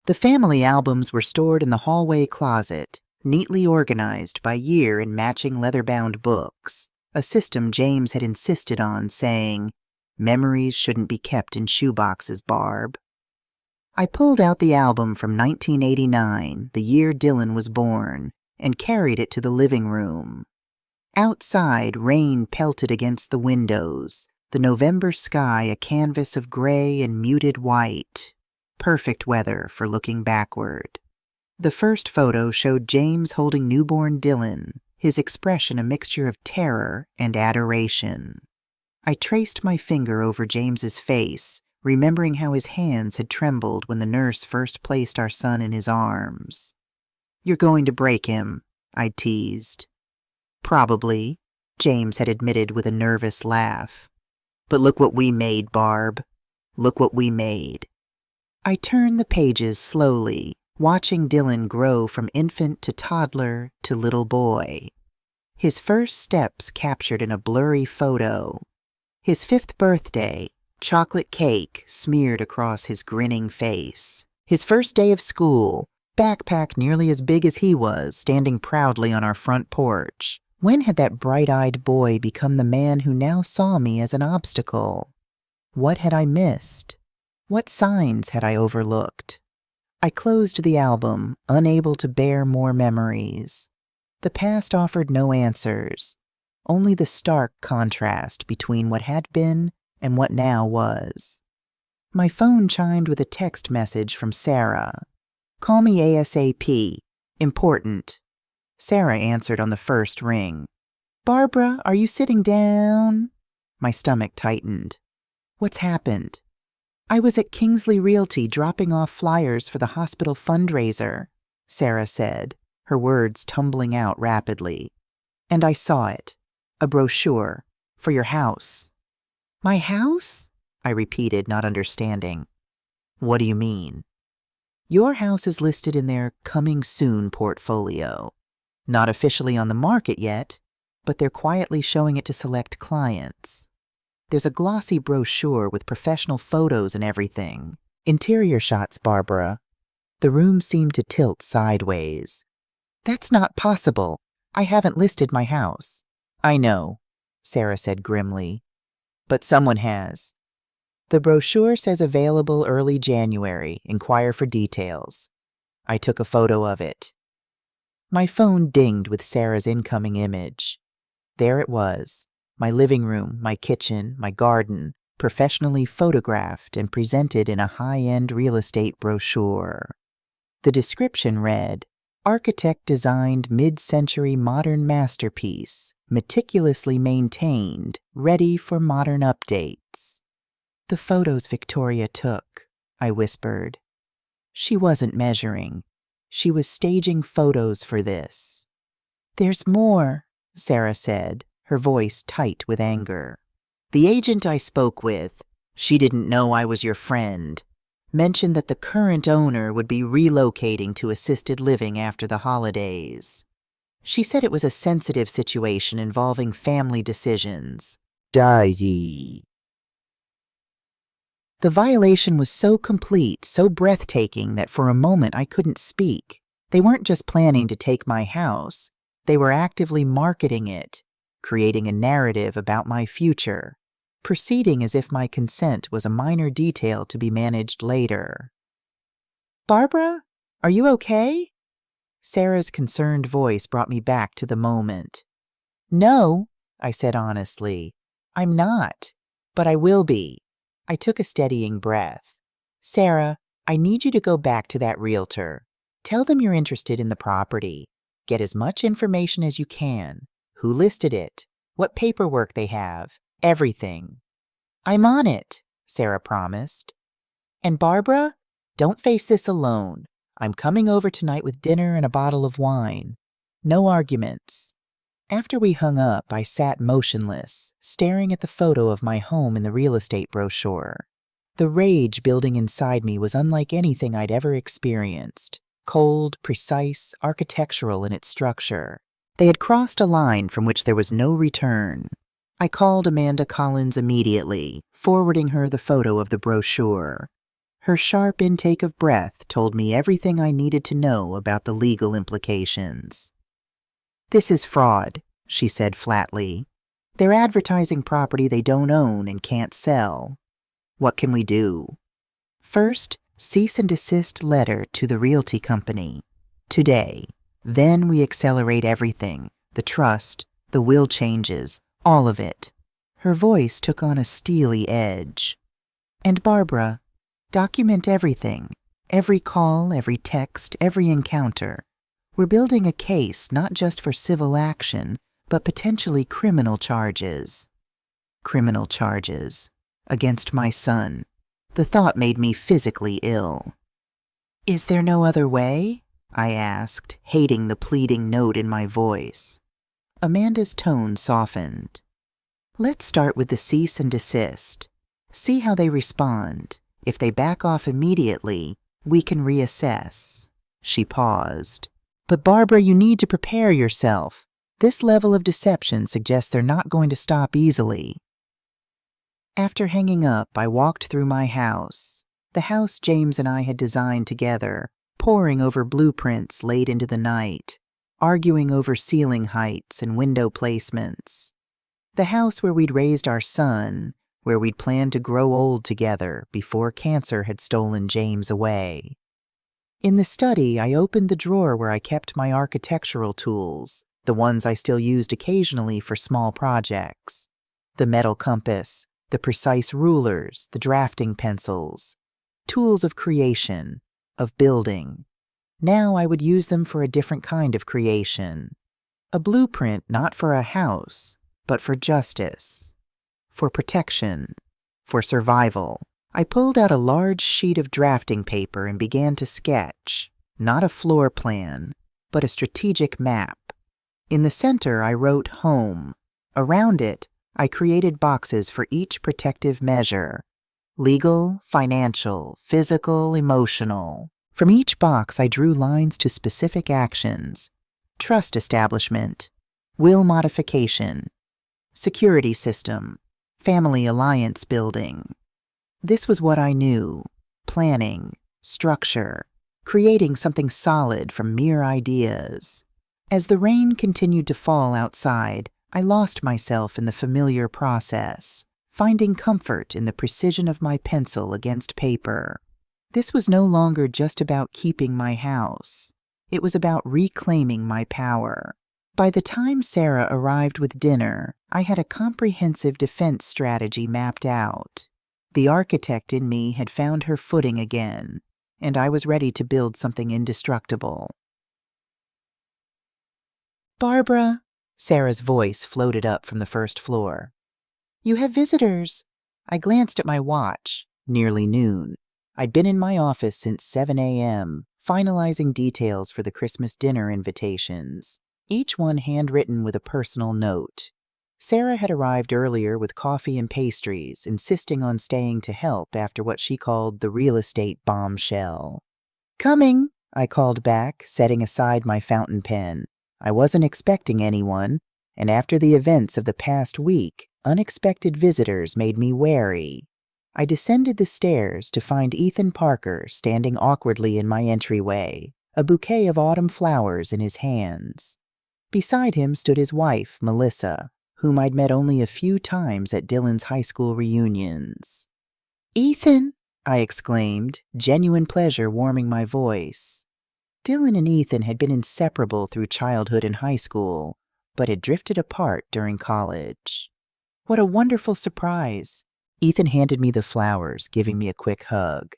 [SPEAKER 1] The family albums were stored in the hallway closet, neatly organized by year in matching leather-bound books, a system James had insisted on, saying, "Memories shouldn't be kept in shoeboxes, Barb." I pulled out the album from 1989, the year Dylan was born, and carried it to the living room. Outside, rain pelted against the windows, the November sky a canvas of gray and muted white. Perfect weather for looking backward. The first photo showed James holding newborn Dylan, his expression a mixture of terror and adoration. I traced my finger over James's face, remembering how his hands had trembled when the nurse first placed our son in his arms. "You're going to break him," I teased. "Probably," James had admitted with a nervous laugh. "But look what we made, Barb. Look what we made." I turned the pages slowly, watching Dylan grow from infant to toddler to little boy. His first steps captured in a blurry photo. His 5th birthday, chocolate cake smeared across his grinning face. His first day of school, backpack nearly as big as he was, standing proudly on our front porch. When had that bright-eyed boy become the man who now saw me as an obstacle? What had I missed? What signs had I overlooked? I closed the album, unable to bear more memories. The past offered no answers, only the stark contrast between what had been and what now was. My phone chimed with a text message from Sarah. "Call me ASAP. Important." Sarah answered on the first ring. "Barbara, are you sitting down?" My stomach tightened. "What's happened?" "I was at Kingsley Realty dropping off flyers for the hospital fundraiser," Sarah said, her words tumbling out rapidly. "And I saw it. A brochure. For your house." "My house?" I repeated, not understanding. "What do you mean?" "Your house is listed in their coming soon portfolio. Not officially on the market yet, but they're quietly showing it to select clients. There's a glossy brochure with professional photos and everything. Interior shots, Barbara." The room seemed to tilt sideways. "That's not possible. I haven't listed my house." "I know," Sarah said grimly. "But someone has. The brochure says available early January. Inquire for details." I took a photo of it. My phone dinged with Sarah's incoming image. There it was. My living room, my kitchen, my garden, professionally photographed and presented in a high-end real estate brochure. The description read, "Architect-designed mid-century modern masterpiece, meticulously maintained, ready for modern updates." "The photos Victoria took," I whispered. She wasn't measuring. She was staging photos for this. "There's more," Sarah said, her voice tight with anger. "The agent I spoke with, she didn't know I was your friend. Mentioned that the current owner would be relocating to assisted living after the holidays. She said it was a sensitive situation involving family decisions. Daisy. The violation was so complete, so breathtaking, that for a moment I couldn't speak. They weren't just planning to take my house. They were actively marketing it, creating a narrative about my future, proceeding as if my consent was a minor detail to be managed later. "Barbara, are you okay?" Sarah's concerned voice brought me back to the moment. "No," I said honestly, "I'm not, but I will be." I took a steadying breath. "Sarah, I need you to go back to that realtor. Tell them you're interested in the property. Get as much information as you can. Who listed it? What paperwork they have? Everything." "I'm on it," Sarah promised. "And Barbara, don't face this alone. I'm coming over tonight with dinner and a bottle of wine. No arguments." After we hung up, I sat motionless, staring at the photo of my home in the real estate brochure. The rage building inside me was unlike anything I'd ever experienced. Cold, precise, architectural in its structure. They had crossed a line from which there was no return. I called Amanda Collins immediately, forwarding her the photo of the brochure. Her sharp intake of breath told me everything I needed to know about the legal implications. "This is fraud," she said flatly. "They're advertising property they don't own and can't sell. What can we do?" "First, cease and desist letter to the realty company. Today. Then we accelerate everything. The trust, the will changes, all of it." Her voice took on a steely edge. "And Barbara, document everything. Every call, every text, every encounter. We're building a case not just for civil action, but potentially criminal charges." Criminal charges. Against my son. The thought made me physically ill. "Is there no other way?" I asked, hating the pleading note in my voice. Amanda's tone softened. "Let's start with the cease and desist. See how they respond. If they back off immediately, we can reassess." She paused. "But Barbara, you need to prepare yourself. This level of deception suggests they're not going to stop easily." After hanging up, I walked through my house, the house James and I had designed together, poring over blueprints late into the night, arguing over ceiling heights and window placements. The house where we'd raised our son, where we'd planned to grow old together before cancer had stolen James away. In the study, I opened the drawer where I kept my architectural tools, the ones I still used occasionally for small projects. The metal compass, the precise rulers, the drafting pencils. Tools of creation, of building. Now I would use them for a different kind of creation. A blueprint not for a house, but for justice. For protection. For survival. I pulled out a large sheet of drafting paper and began to sketch, not a floor plan, but a strategic map. In the center, I wrote home. Around it, I created boxes for each protective measure. Legal, financial, physical, emotional. From each box, I drew lines to specific actions. Trust establishment. Will modification. Security system. Family alliance building. This was what I knew. Planning, structure, creating something solid from mere ideas. As the rain continued to fall outside, I lost myself in the familiar process, finding comfort in the precision of my pencil against paper. This was no longer just about keeping my house. It was about reclaiming my power. By the time Sarah arrived with dinner, I had a comprehensive defense strategy mapped out. The architect in me had found her footing again, and I was ready to build something indestructible. "Barbara," Sarah's voice floated up from the first floor. "You have visitors." I glanced at my watch. Nearly noon. I'd been in my office since 7 a.m., finalizing details for the Christmas dinner invitations, each one handwritten with a personal note. Sarah had arrived earlier with coffee and pastries, insisting on staying to help after what she called the real estate bombshell. "Coming," I called back, setting aside my fountain pen. I wasn't expecting anyone, and after the events of the past week, unexpected visitors made me wary. I descended the stairs to find Ethan Parker standing awkwardly in my entryway, a bouquet of autumn flowers in his hands. Beside him stood his wife, Melissa, whom I'd met only a few times at Dylan's high school reunions. "Ethan!" I exclaimed, genuine pleasure warming my voice. Dylan and Ethan had been inseparable through childhood and high school, but had drifted apart during college. "What a wonderful surprise!" Ethan handed me the flowers, giving me a quick hug.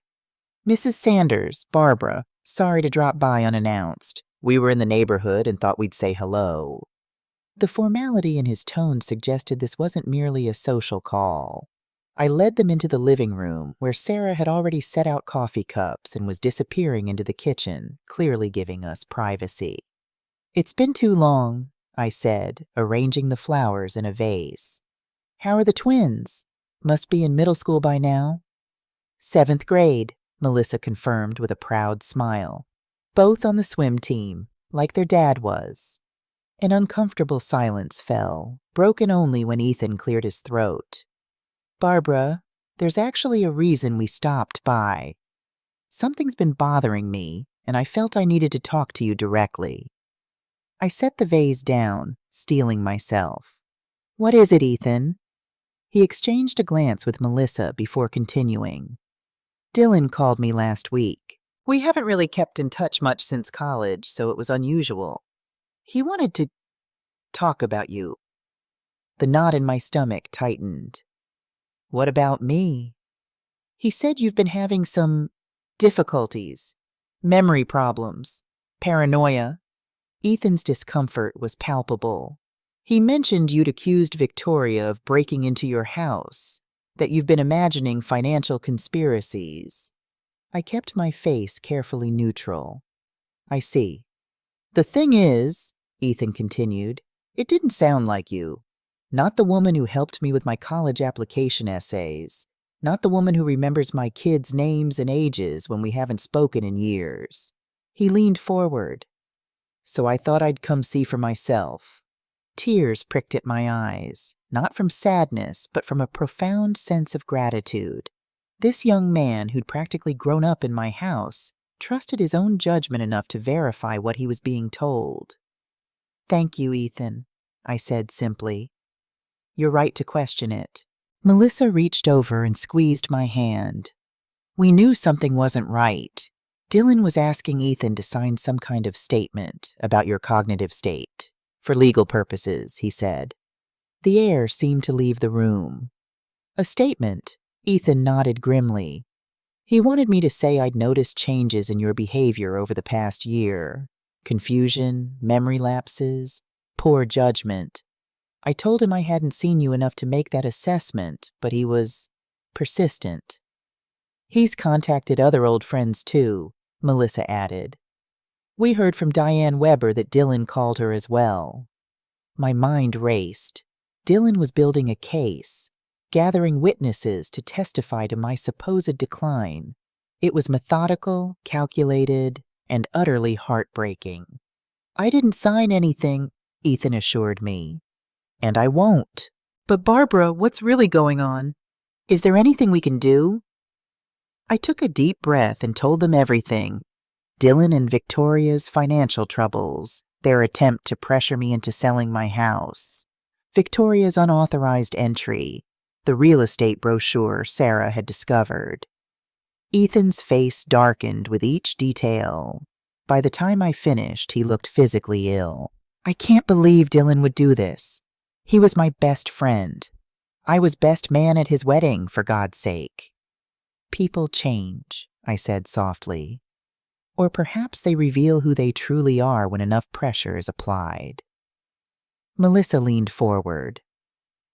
[SPEAKER 1] "Mrs. Sanders, Barbara, sorry to drop by unannounced. We were in the neighborhood and thought we'd say hello." The formality in his tone suggested this wasn't merely a social call. I led them into the living room, where Sarah had already set out coffee cups and was disappearing into the kitchen, clearly giving us privacy. "It's been too long," I said, arranging the flowers in a vase. "How are the twins? Must be in middle school by now." "7th grade," Melissa confirmed with a proud smile. "Both on the swim team, like their dad was." An uncomfortable silence fell, broken only when Ethan cleared his throat. "Barbara, there's actually a reason we stopped by. Something's been bothering me, and I felt I needed to talk to you directly." I set the vase down, steeling myself. "What is it, Ethan?" He exchanged a glance with Melissa before continuing. "Dylan called me last week. We haven't really kept in touch much since college, so it was unusual. He wanted to talk about you." The knot in my stomach tightened. "What about me?" "He said you've been having some difficulties, memory problems, paranoia." Ethan's discomfort was palpable. "He mentioned you'd accused Victoria of breaking into your house, that you've been imagining financial conspiracies." I kept my face carefully neutral. "I see. The thing is," Ethan continued, "it didn't sound like you. Not the woman who helped me with my college application essays. Not the woman who remembers my kids' names and ages when we haven't spoken in years." He leaned forward. "So I thought I'd come see for myself." Tears pricked at my eyes, not from sadness, but from a profound sense of gratitude. This young man, who'd practically grown up in my house, trusted his own judgment enough to verify what he was being told. "Thank you, Ethan," I said simply. "You're right to question it." Melissa reached over and squeezed my hand. "We knew something wasn't right. Dylan was asking Ethan to sign some kind of statement about your cognitive state. For legal purposes," he said. The air seemed to leave the room. "A statement?" Ethan nodded grimly. "He wanted me to say I'd noticed changes in your behavior over the past year. Confusion, memory lapses, poor judgment. I told him I hadn't seen you enough to make that assessment, but he was persistent." "He's contacted other old friends too," Melissa added. "We heard from Diane Weber that Dylan called her as well." My mind raced. Dylan was building a case, gathering witnesses to testify to my supposed decline. It was methodical, calculated, and utterly heartbreaking. "I didn't sign anything," Ethan assured me. "And I won't." "But Barbara, what's really going on? Is there anything we can do?" I took a deep breath and told them everything. Dylan and Victoria's financial troubles, their attempt to pressure me into selling my house, Victoria's unauthorized entry, the real estate brochure Sarah had discovered. Ethan's face darkened with each detail. By the time I finished, he looked physically ill. "I can't believe Dylan would do this. He was my best friend. I was best man at his wedding, for God's sake." "People change," I said softly. "Or perhaps they reveal who they truly are when enough pressure is applied." Melissa leaned forward.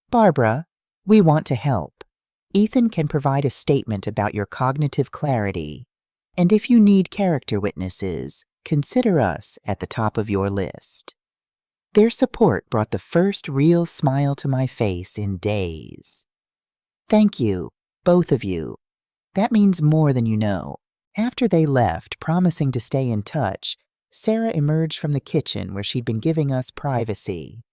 [SPEAKER 1] "Barbara, we want to help. Ethan can provide a statement about your cognitive clarity, and if you need character witnesses, consider us at the top of your list." Their support brought the first real smile to my face in days. Thank you, both of you. That means more than you know. After they left, promising to stay in touch, Sarah emerged from the kitchen where she'd been giving us privacy.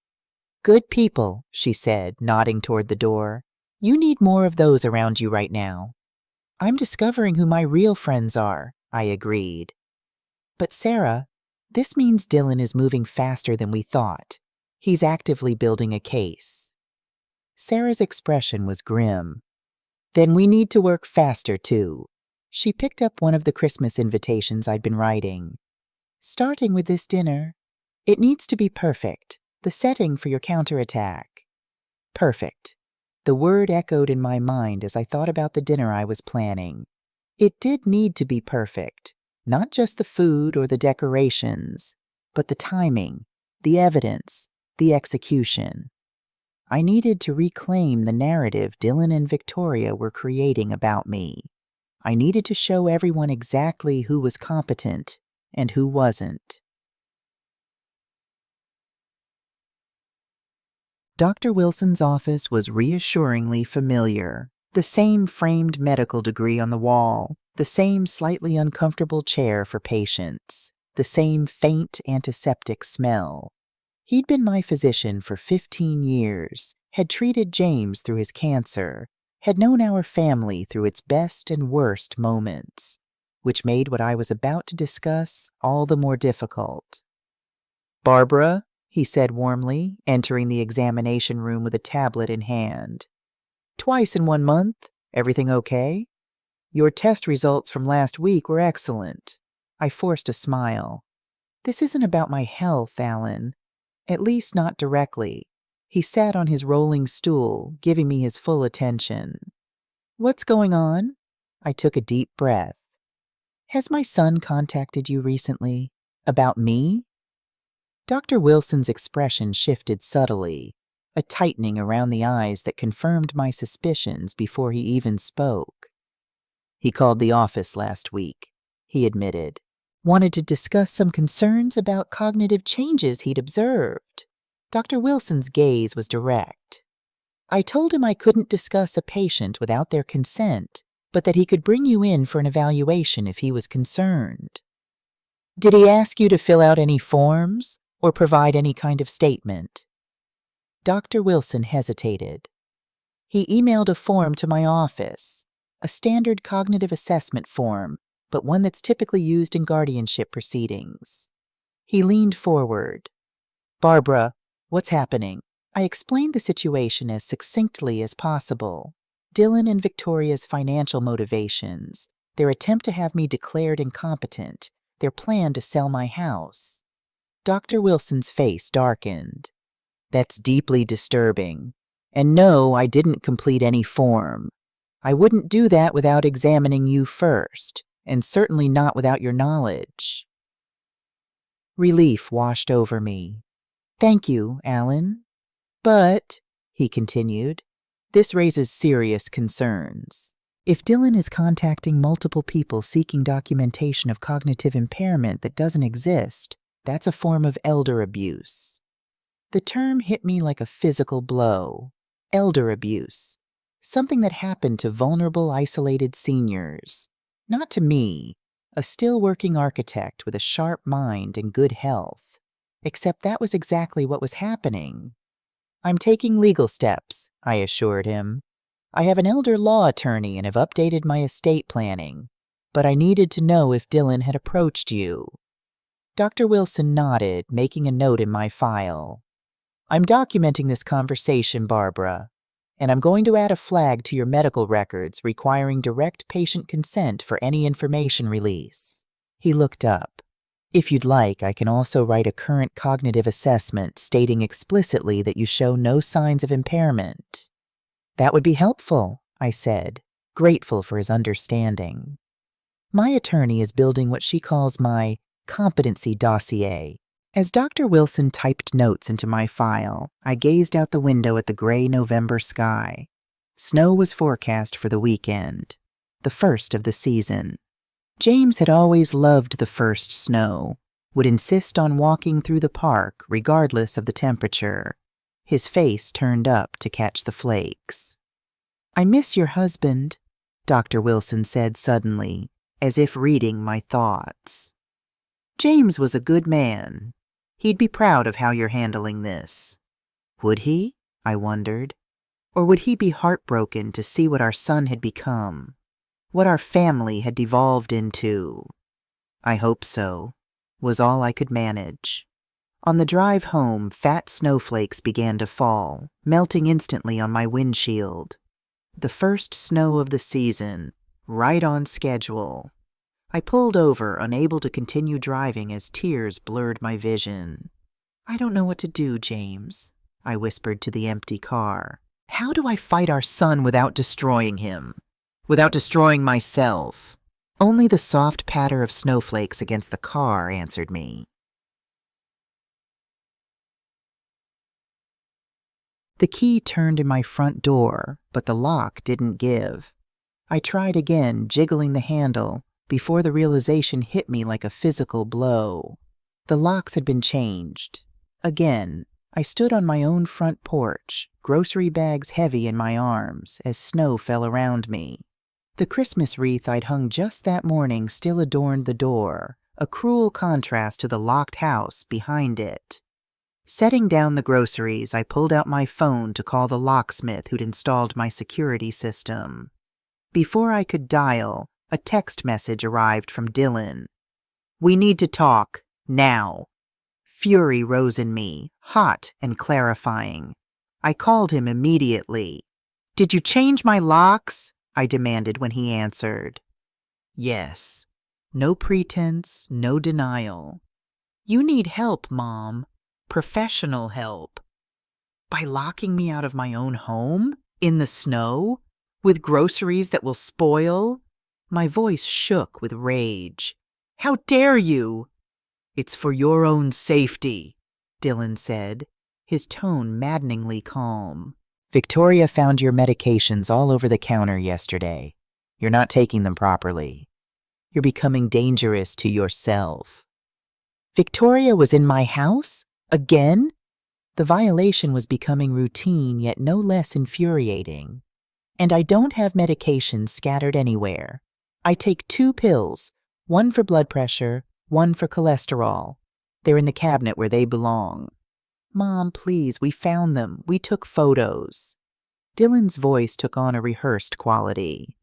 [SPEAKER 1] Good people, she said, nodding toward the door. You need more of those around you right now. I'm discovering who my real friends are, I agreed. But Sarah, this means Dylan is moving faster than we thought. He's actively building a case. Sarah's expression was grim. Then we need to work faster, too. She picked up one of the Christmas invitations I'd been writing. Starting with this dinner, it needs to be perfect, the setting for your counterattack. Perfect. The word echoed in my mind as I thought about the dinner I was planning. It did need to be perfect, not just the food or the decorations, but the timing, the evidence, the execution. I needed to reclaim the narrative Dylan and Victoria were creating about me. I needed to show everyone exactly who was competent and who wasn't. Dr. Wilson's office was reassuringly familiar. The same framed medical degree on the wall, the same slightly uncomfortable chair for patients, the same faint antiseptic smell. He'd been my physician for 15 years, had treated James through his cancer, had known our family through its best and worst moments, which made what I was about to discuss all the more difficult. Barbara, he said warmly, entering the examination room with a tablet in hand. Twice in 1 month? Everything okay? Your test results from last week were excellent. I forced a smile. This isn't about my health, Alan. At least not directly. He sat on his rolling stool, giving me his full attention. What's going on? I took a deep breath. Has my son contacted you recently? About me? Dr. Wilson's expression shifted subtly, a tightening around the eyes that confirmed my suspicions before he even spoke. He called the office last week, he admitted. Wanted to discuss some concerns about cognitive changes he'd observed. Dr. Wilson's gaze was direct. I told him I couldn't discuss a patient without their consent, but that he could bring you in for an evaluation if he was concerned. Did he ask you to fill out any forms or provide any kind of statement? Dr. Wilson hesitated. He emailed a form to my office, a standard cognitive assessment form, but one that's typically used in guardianship proceedings. He leaned forward. Barbara, what's happening? I explained the situation as succinctly as possible. Dylan and Victoria's financial motivations, their attempt to have me declared incompetent, their plan to sell my house. Dr. Wilson's face darkened. That's deeply disturbing. And no, I didn't complete any form. I wouldn't do that without examining you first, and certainly not without your knowledge. Relief washed over me. Thank you, Alan. But, he continued, this raises serious concerns. If Dylan is contacting multiple people seeking documentation of cognitive impairment that doesn't exist, that's a form of elder abuse. The term hit me like a physical blow. Elder abuse. Something that happened to vulnerable, isolated seniors. Not to me, a still-working architect with a sharp mind and good health. Except that was exactly what was happening. I'm taking legal steps, I assured him. I have an elder law attorney and have updated my estate planning, but I needed to know if Dylan had approached you. Dr. Wilson nodded, making a note in my file. I'm documenting this conversation, Barbara, and I'm going to add a flag to your medical records requiring direct patient consent for any information release. He looked up. If you'd like, I can also write a current cognitive assessment stating explicitly that you show no signs of impairment. That would be helpful, I said, grateful for his understanding. My attorney is building what she calls my competency dossier. As Dr. Wilson typed notes into my file, I gazed out the window at the gray November sky. Snow was forecast for the weekend, the first of the season. James had always loved the first snow, would insist on walking through the park regardless of the temperature, his face turned up to catch the flakes. "I miss your husband," Dr. Wilson said suddenly, as if reading my thoughts. "James was a good man. He'd be proud of how you're handling this." Would he? I wondered. Or would he be heartbroken to see what our son had become, what our family had devolved into? I hope so, was all I could manage. On the drive home, fat snowflakes began to fall, melting instantly on my windshield. The first snow of the season, right on schedule. I pulled over, unable to continue driving as tears blurred my vision. "I don't know what to do, James," I whispered to the empty car. "How do I fight our son without destroying him? Without destroying myself?" Only the soft patter of snowflakes against the car answered me. The key turned in my front door, but the lock didn't give. I tried again, jiggling the handle, before the realization hit me like a physical blow. The locks had been changed. Again, I stood on my own front porch, grocery bags heavy in my arms, as snow fell around me. The Christmas wreath I'd hung just that morning still adorned the door, a cruel contrast to the locked house behind it. Setting down the groceries, I pulled out my phone to call the locksmith who'd installed my security system. Before I could dial, a text message arrived from Dylan. "We need to talk, now." Fury rose in me, hot and clarifying. I called him immediately. "Did you change my locks?" I demanded when he answered. "Yes." No pretense, no denial. "You need help, Mom. Professional help." "By locking me out of my own home? In the snow? With groceries that will spoil?" My voice shook with rage. "How dare you?" "It's for your own safety," Dylan said, his tone maddeningly calm. "Victoria found your medications all over the counter yesterday. You're not taking them properly. You're becoming dangerous to yourself." Victoria was in my house? Again? The violation was becoming routine, yet no less infuriating. And I don't have medications scattered anywhere. I take 2 pills, one for blood pressure, one for cholesterol. They're in the cabinet where they belong. "Mom, please, we found them. We took photos." Dylan's voice took on a rehearsed quality.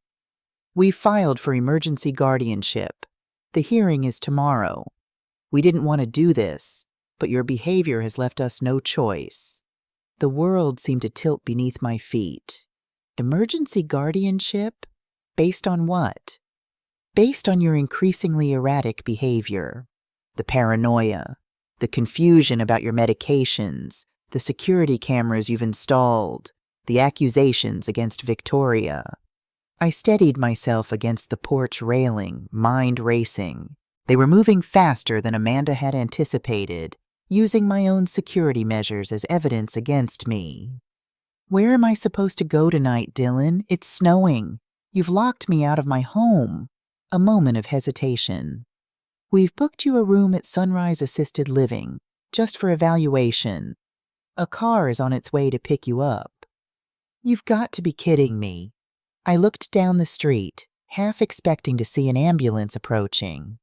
[SPEAKER 1] "We filed for emergency guardianship. The hearing is tomorrow. We didn't want to do this, but your behavior has left us no choice." The world seemed to tilt beneath my feet. Emergency guardianship? Based on what? Based on your increasingly erratic behavior. The paranoia, the confusion about your medications, the security cameras you've installed, the accusations against Victoria. I steadied myself against the porch railing, mind racing. They were moving faster than Amanda had anticipated, using my own security measures as evidence against me. "Where am I supposed to go tonight, Dylan? It's snowing. You've locked me out of my home." A moment of hesitation. "We've booked you a room at Sunrise Assisted Living, just for evaluation. A car is on its way to pick you up." You've got to be kidding me. I looked down the street, half expecting to see an ambulance approaching.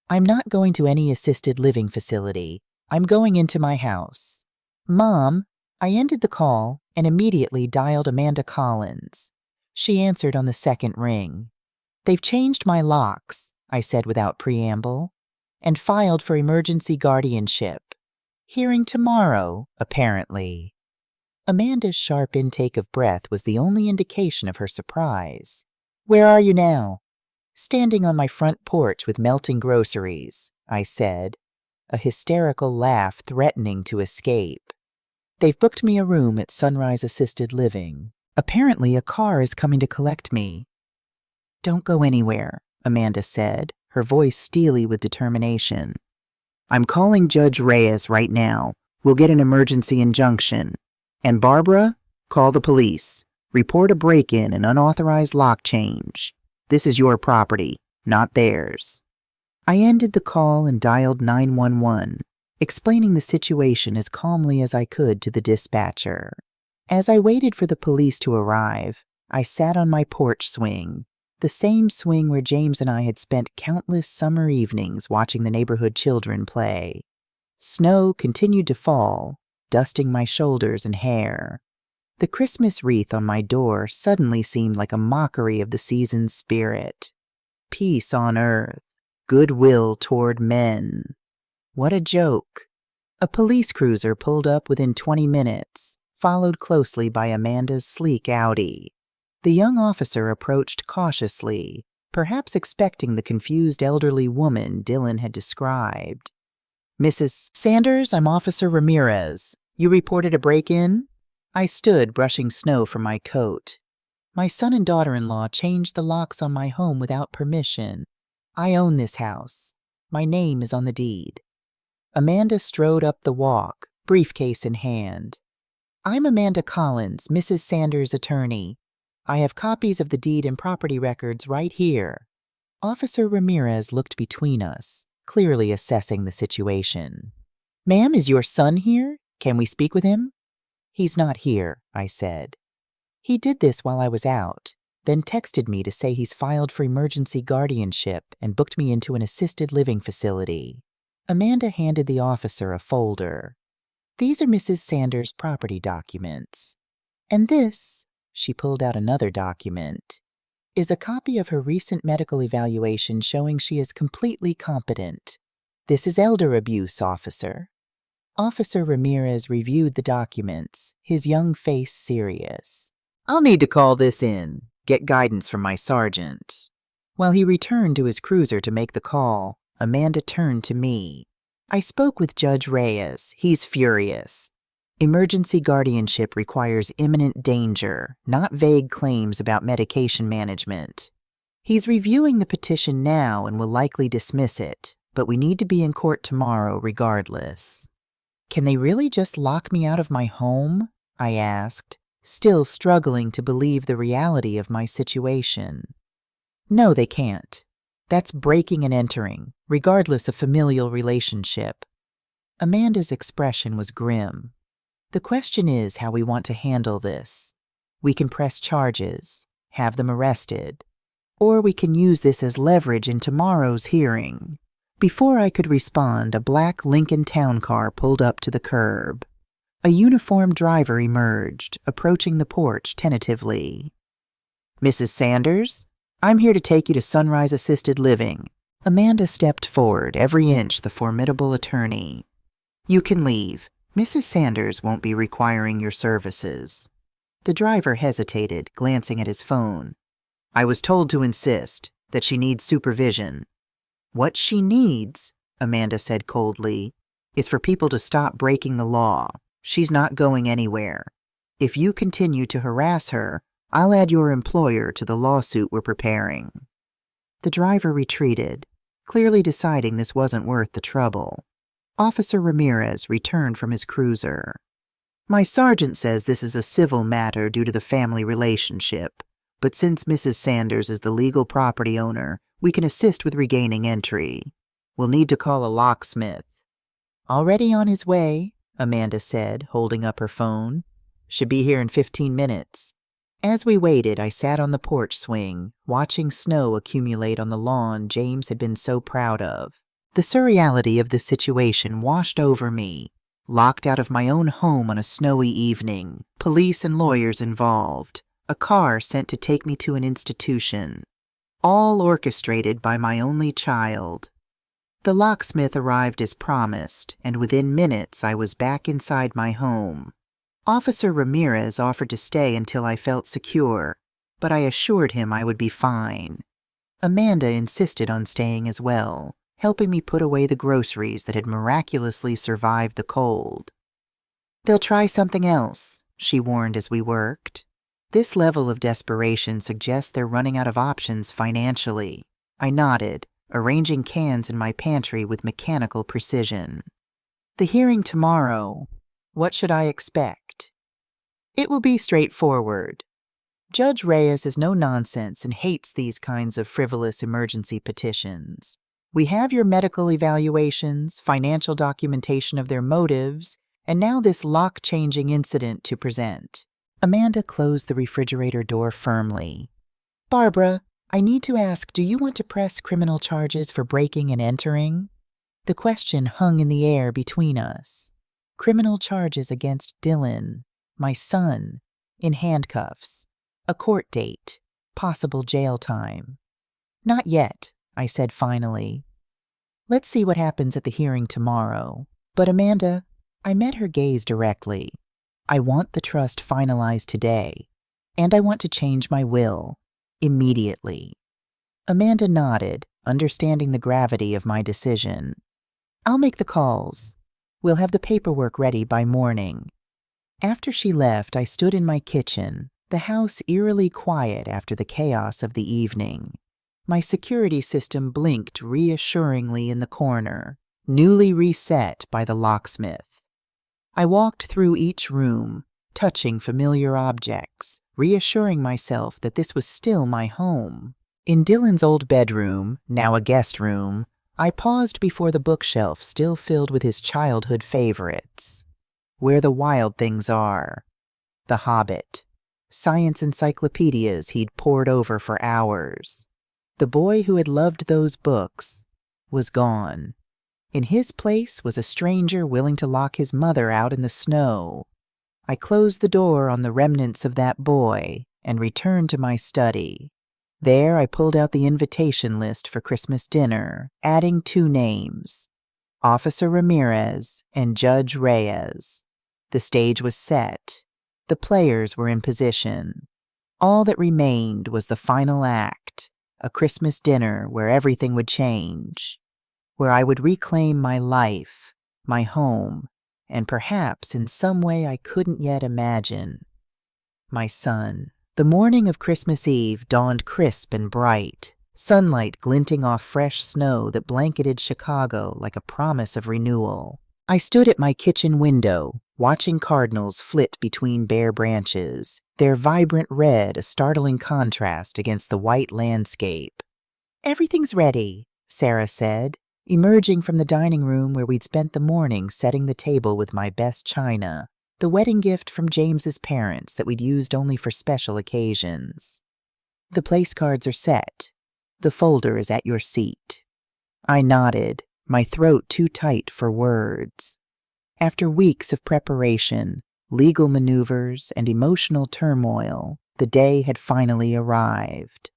[SPEAKER 1] "I'm not going to any assisted living facility. I'm going into my house." "Mom," I ended the call and immediately dialed Amanda Collins. She answered on the second ring. "They've changed my locks," I said without preamble, "and filed for emergency guardianship. Hearing tomorrow, apparently." Amanda's sharp intake of breath was the only indication of her surprise. "Where are you now?" "Standing on my front porch with melting groceries," I said, a hysterical laugh threatening to escape. "They've booked me a room at Sunrise Assisted Living. Apparently a car is coming to collect me." "Don't go anywhere," Amanda said, her voice steely with determination. "I'm calling Judge Reyes right now. We'll get an emergency injunction. And Barbara, call the police. Report a break-in and unauthorized lock change. This is your property, not theirs." I ended the call and dialed 911, explaining the situation as calmly as I could to the dispatcher. As I waited for the police to arrive, I sat on my porch swing, the same swing where James and I had spent countless summer evenings watching the neighborhood children play. Snow continued to fall, dusting my shoulders and hair. The Christmas wreath on my door suddenly seemed like a mockery of the season's spirit. Peace on earth, goodwill toward men. What a joke. A police cruiser pulled up within 20 minutes, followed closely by Amanda's sleek Audi. The young officer approached cautiously, perhaps expecting the confused elderly woman Dylan had described. "Mrs. Sanders, I'm Officer Ramirez. You reported a break-in?" I stood, brushing snow from my coat. "My son and daughter-in-law changed the locks on my home without permission. I own this house. My name is on the deed." Amanda strode up the walk, briefcase in hand. "I'm Amanda Collins, Mrs. Sanders' attorney. I have copies of the deed and property records right here." Officer Ramirez looked between us, clearly assessing the situation. "Ma'am, is your son here? Can we speak with him?" "He's not here," I said. "He did this while I was out, then texted me to say he's filed for emergency guardianship and booked me into an assisted living facility." Amanda handed the officer a folder. "These are Mrs. Sanders' property documents. And this," she pulled out another document, "is a copy of her recent medical evaluation showing she is completely competent. This is elder abuse, officer." Officer Ramirez reviewed the documents, his young face serious. "I'll need to call this in, get guidance from my sergeant." While he returned to his cruiser to make the call, Amanda turned to me. "I spoke with Judge Reyes. He's furious. Emergency guardianship requires imminent danger, not vague claims about medication management. He's reviewing the petition now and will likely dismiss it, but we need to be in court tomorrow regardless." "Can they really just lock me out of my home?" I asked, still struggling to believe the reality of my situation. "No, they can't. That's breaking and entering, regardless of familial relationship." Amanda's expression was grim. "The question is how we want to handle this. We can press charges, have them arrested, or we can use this as leverage in tomorrow's hearing." Before I could respond, a black Lincoln Town car pulled up to the curb. A uniformed driver emerged, approaching the porch tentatively. "Mrs. Sanders, I'm here to take you to Sunrise Assisted Living." Amanda stepped forward, every inch the formidable attorney. "You can leave. Mrs. Sanders won't be requiring your services." The driver hesitated, glancing at his phone. "I was told to insist that she needs supervision." "What she needs," Amanda said coldly, "is for people to stop breaking the law. She's not going anywhere. If you continue to harass her, I'll add your employer to the lawsuit we're preparing." The driver retreated, clearly deciding this wasn't worth the trouble. Officer Ramirez returned from his cruiser. "My sergeant says this is a civil matter due to the family relationship, but since Mrs. Sanders is the legal property owner, we can assist with regaining entry. We'll need to call a locksmith." "Already on his way," Amanda said, holding up her phone. "Should be here in 15 minutes. As we waited, I sat on the porch swing, watching snow accumulate on the lawn James had been so proud of. The surreality of the situation washed over me. Locked out of my own home on a snowy evening, police and lawyers involved, a car sent to take me to an institution. All orchestrated by my only child. The locksmith arrived as promised, and within minutes I was back inside my home. Officer Ramirez offered to stay until I felt secure, but I assured him I would be fine. Amanda insisted on staying as well, helping me put away the groceries that had miraculously survived the cold. "They'll try something else," she warned as we worked. This level of desperation suggests they're running out of options financially. I nodded, arranging cans in my pantry with mechanical precision. "The hearing tomorrow. What should I expect?" "It will be straightforward. Judge Reyes is no nonsense and hates these kinds of frivolous emergency petitions. We have your medical evaluations, financial documentation of their motives, and now this lock-changing incident to present." Amanda closed the refrigerator door firmly. "Barbara, I need to ask, do you want to press criminal charges for breaking and entering?" The question hung in the air between us. Criminal charges against Dylan, my son, in handcuffs, a court date, possible jail time. "Not yet," I said finally. "Let's see what happens at the hearing tomorrow." "But Amanda," I met her gaze directly, "I want the trust finalized today, and I want to change my will, immediately." Amanda nodded, understanding the gravity of my decision. "I'll make the calls. We'll have the paperwork ready by morning." After she left, I stood in my kitchen, the house eerily quiet after the chaos of the evening. My security system blinked reassuringly in the corner, newly reset by the locksmith. I walked through each room, touching familiar objects, reassuring myself that this was still my home. In Dylan's old bedroom, now a guest room, I paused before the bookshelf still filled with his childhood favorites. Where the Wild Things Are, The Hobbit, science encyclopedias he'd pored over for hours. The boy who had loved those books was gone. In his place was a stranger willing to lock his mother out in the snow. I closed the door on the remnants of that boy and returned to my study. There I pulled out the invitation list for Christmas dinner, adding 2 names, Officer Ramirez and Judge Reyes. The stage was set. The players were in position. All that remained was the final act, a Christmas dinner where everything would change, where I would reclaim my life, my home, and perhaps in some way I couldn't yet imagine, my son. The morning of Christmas Eve dawned crisp and bright, sunlight glinting off fresh snow that blanketed Chicago like a promise of renewal. I stood at my kitchen window, watching cardinals flit between bare branches, their vibrant red a startling contrast against the white landscape. "Everything's ready," Sarah said, emerging from the dining room where we'd spent the morning setting the table with my best china, the wedding gift from James's parents that we'd used only for special occasions. "The place cards are set. The folder is at your seat." I nodded, my throat too tight for words. After weeks of preparation, legal maneuvers, and emotional turmoil, the day had finally arrived.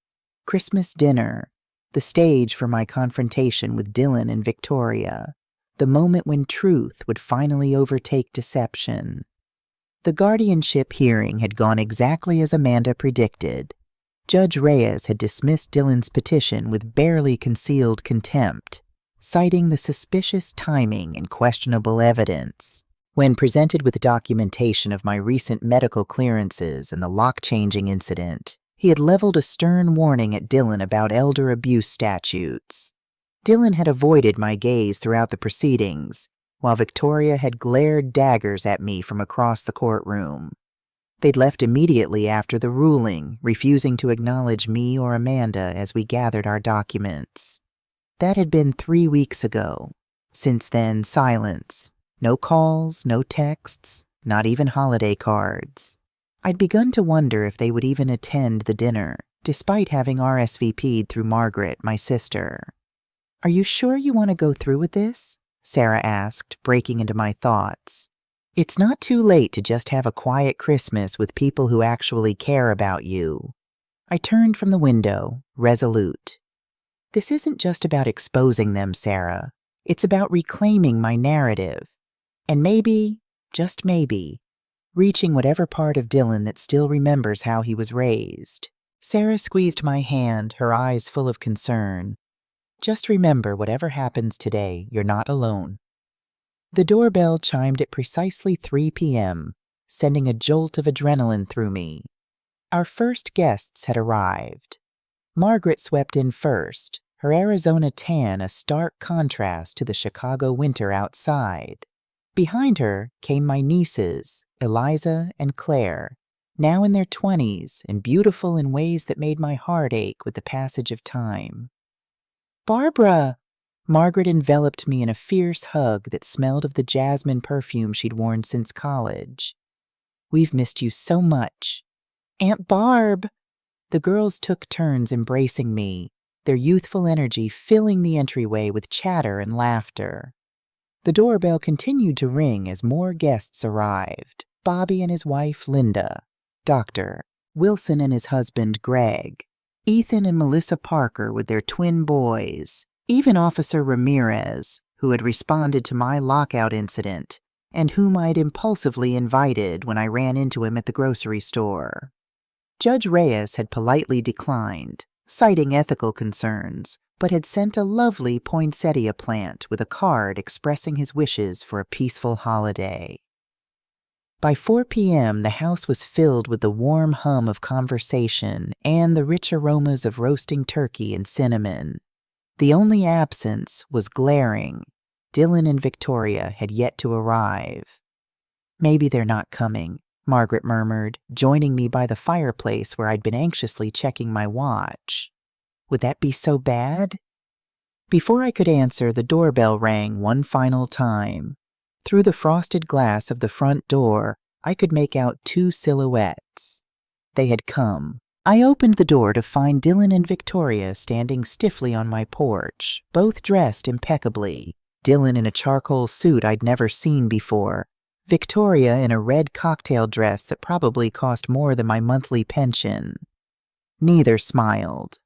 [SPEAKER 1] Christmas dinner, the stage for my confrontation with Dylan and Victoria, the moment when truth would finally overtake deception. The guardianship hearing had gone exactly as Amanda predicted. Judge Reyes had dismissed Dylan's petition with barely concealed contempt, citing the suspicious timing and questionable evidence. When presented with documentation of my recent medical clearances and the lock-changing incident, he had leveled a stern warning at Dylan about elder abuse statutes. Dylan had avoided my gaze throughout the proceedings, while Victoria had glared daggers at me from across the courtroom. They'd left immediately after the ruling, refusing to acknowledge me or Amanda as we gathered our documents. That had been 3 weeks ago. Since then, silence. No calls, no texts, not even holiday cards. I'd begun to wonder if they would even attend the dinner, despite having RSVP'd through Margaret, my sister. "Are you sure you want to go through with this?" Sarah asked, breaking into my thoughts. "It's not too late to just have a quiet Christmas with people who actually care about you." I turned from the window, resolute. "This isn't just about exposing them, Sarah. It's about reclaiming my narrative. And maybe, just maybe, reaching whatever part of Dylan that still remembers how he was raised." Sarah squeezed my hand, her eyes full of concern. "Just remember, whatever happens today, you're not alone." The doorbell chimed at precisely 3 p.m., sending a jolt of adrenaline through me. Our first guests had arrived. Margaret swept in first, her Arizona tan a stark contrast to the Chicago winter outside. Behind her came my nieces, Eliza and Claire, now in their 20s and beautiful in ways that made my heart ache with the passage of time. "Barbara!" Margaret enveloped me in a fierce hug that smelled of the jasmine perfume she'd worn since college. "We've missed you so much." "Aunt Barb!" The girls took turns embracing me, their youthful energy filling the entryway with chatter and laughter. The doorbell continued to ring as more guests arrived. Bobby and his wife, Linda, Dr. Wilson and his husband, Greg, Ethan and Melissa Parker with their twin boys, even Officer Ramirez, who had responded to my lockout incident and whom I'd impulsively invited when I ran into him at the grocery store. Judge Reyes had politely declined, citing ethical concerns, but had sent a lovely poinsettia plant with a card expressing his wishes for a peaceful holiday. By 4 p.m., the house was filled with the warm hum of conversation and the rich aromas of roasting turkey and cinnamon. The only absence was glaring. Dylan and Victoria had yet to arrive. "Maybe they're not coming," Margaret murmured, joining me by the fireplace where I'd been anxiously checking my watch. "Would that be so bad?" Before I could answer, the doorbell rang one final time. Through the frosted glass of the front door, I could make out 2 silhouettes. They had come. I opened the door to find Dylan and Victoria standing stiffly on my porch, both dressed impeccably. Dylan in a charcoal suit I'd never seen before, Victoria in a red cocktail dress that probably cost more than my monthly pension. Neither smiled.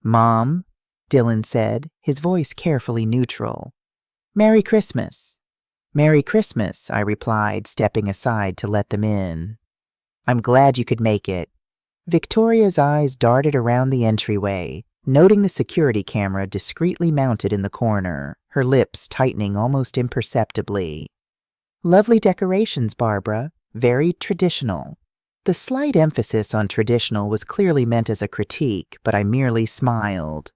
[SPEAKER 1] "Mom," Dylan said, his voice carefully neutral. "Merry Christmas." "Merry Christmas," I replied, stepping aside to let them in. "I'm glad you could make it." Victoria's eyes darted around the entryway, noting the security camera discreetly mounted in the corner, her lips tightening almost imperceptibly. "Lovely decorations, Barbara. Very traditional." The slight emphasis on traditional was clearly meant as a critique, but I merely smiled.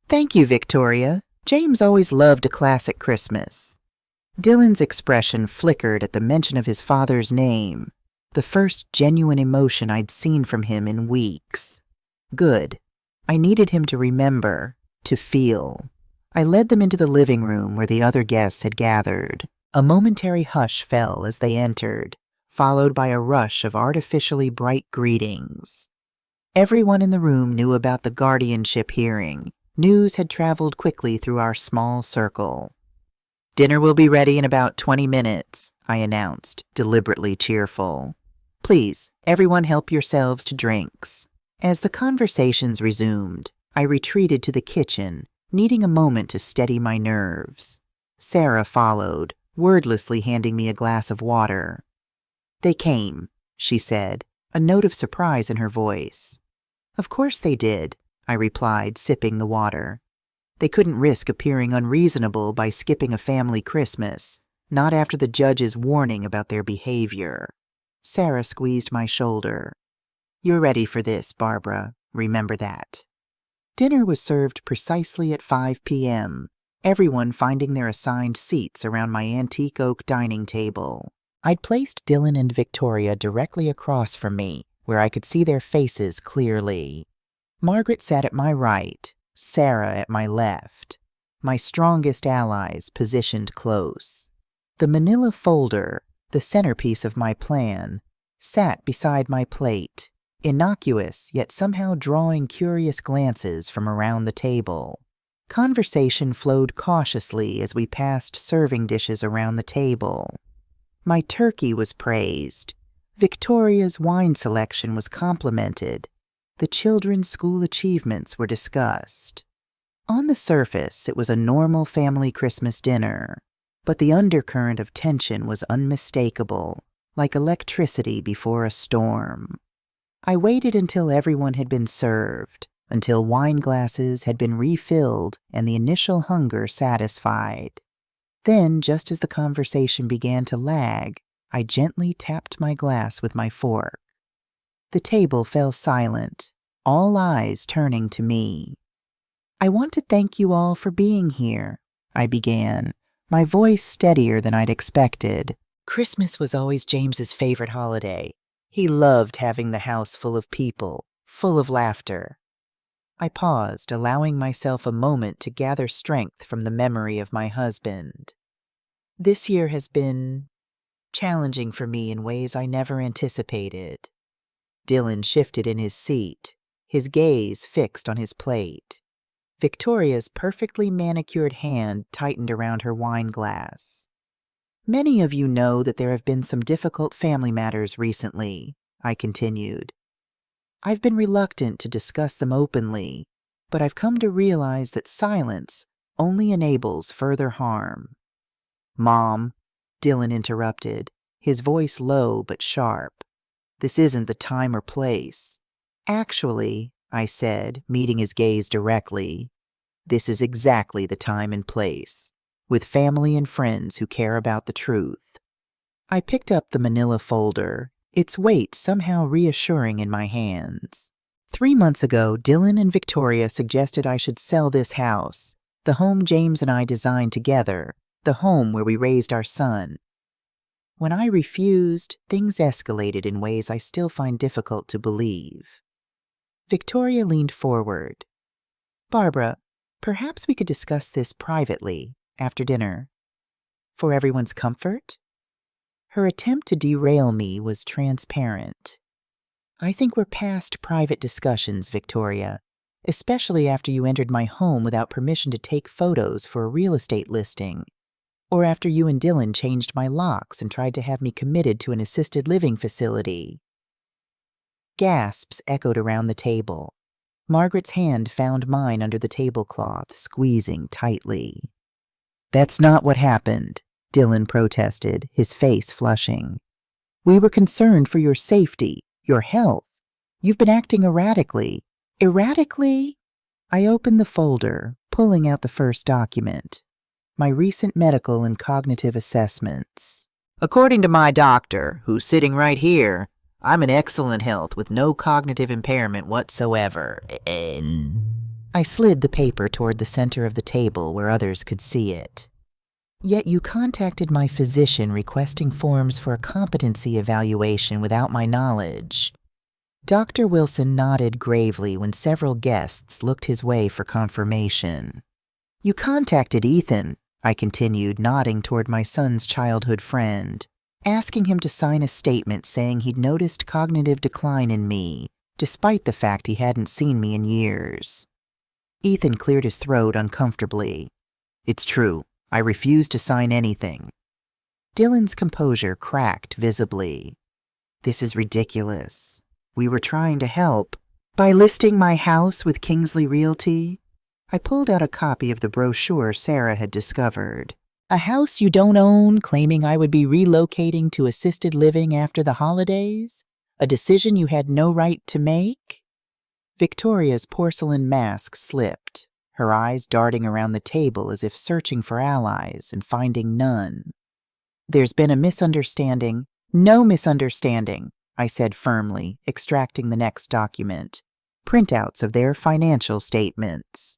[SPEAKER 1] "Thank you, Victoria. James always loved a classic Christmas." Dylan's expression flickered at the mention of his father's name, the first genuine emotion I'd seen from him in weeks. Good. I needed him to remember, to feel. I led them into the living room where the other guests had gathered. A momentary hush fell as they entered, followed by a rush of artificially bright greetings. Everyone in the room knew about the guardianship hearing. News had traveled quickly through our small circle. "Dinner will be ready in about 20 minutes, I announced, deliberately cheerful. "Please, everyone help yourselves to drinks." As the conversations resumed, I retreated to the kitchen, needing a moment to steady my nerves. Sarah followed, wordlessly handing me a glass of water. "They came," she said, a note of surprise in her voice. "Of course they did," I replied, sipping the water. They couldn't risk appearing unreasonable by skipping a family Christmas, not after the judge's warning about their behavior. Sarah squeezed my shoulder. "You're ready for this, Barbara. Remember that." Dinner was served precisely at 5 p.m., everyone finding their assigned seats around my antique oak dining table. I'd placed Dylan and Victoria directly across from me, where I could see their faces clearly. Margaret sat at my right, Sarah at my left, my strongest allies positioned close. The manila folder, the centerpiece of my plan, sat beside my plate, innocuous yet somehow drawing curious glances from around the table. Conversation flowed cautiously as we passed serving dishes around the table. My turkey was praised. Victoria's wine selection was complimented. The children's school achievements were discussed. On the surface, it was a normal family Christmas dinner, but the undercurrent of tension was unmistakable, like electricity before a storm. I waited until everyone had been served, until wine glasses had been refilled and the initial hunger satisfied. Then, just as the conversation began to lag, I gently tapped my glass with my fork. The table fell silent, all eyes turning to me. "I want to thank you all for being here," I began, my voice steadier than I'd expected. Christmas was always James's favorite holiday. He loved having the house full of people, full of laughter. I paused, allowing myself a moment to gather strength from the memory of my husband. This year has been challenging for me in ways I never anticipated. Dylan shifted in his seat, his gaze fixed on his plate. Victoria's perfectly manicured hand tightened around her wine glass. Many of you know that there have been some difficult family matters recently, I continued. I've been reluctant to discuss them openly, but I've come to realize that silence only enables further harm. Mom, Dylan interrupted, his voice low but sharp. This isn't the time or place. Actually, I said, meeting his gaze directly, this is exactly the time and place, with family and friends who care about the truth. I picked up the manila folder, its weight somehow reassuring in my hands. 3 months ago, Dylan and Victoria suggested I should sell this house, the home James and I designed together, the home where we raised our son. When I refused, things escalated in ways I still find difficult to believe. Victoria leaned forward. Barbara, perhaps we could discuss this privately, after dinner. For everyone's comfort? Her attempt to derail me was transparent. I think we're past private discussions, Victoria, especially after you entered my home without permission to take photos for a real estate listing, or after you and Dylan changed my locks and tried to have me committed to an assisted living facility. Gasps echoed around the table. Margaret's hand found mine under the tablecloth, squeezing tightly. That's not what happened, Dylan protested, his face flushing. We were concerned for your safety, your health. You've been acting erratically. Erratically? I opened the folder, pulling out the first document. My recent medical and cognitive assessments. According to my doctor, who's sitting right here, I'm in excellent health with no cognitive impairment whatsoever. I slid the paper toward the center of the table where others could see it. Yet you contacted my physician requesting forms for a competency evaluation without my knowledge. Dr. Wilson nodded gravely when several guests looked his way for confirmation. You contacted Ethan, I continued, nodding toward my son's childhood friend, asking him to sign a statement saying he'd noticed cognitive decline in me, despite the fact he hadn't seen me in years. Ethan cleared his throat uncomfortably. It's true. I refuse to sign anything. Dylan's composure cracked visibly. This is ridiculous. We were trying to help. By listing my house with Kingsley Realty, I pulled out a copy of the brochure Sarah had discovered. A house you don't own, claiming I would be relocating to assisted living after the holidays? A decision you had no right to make? Victoria's porcelain mask slipped, her eyes darting around the table as if searching for allies and finding none. There's been a misunderstanding. No misunderstanding, I said firmly, extracting the next document. Printouts of their financial statements.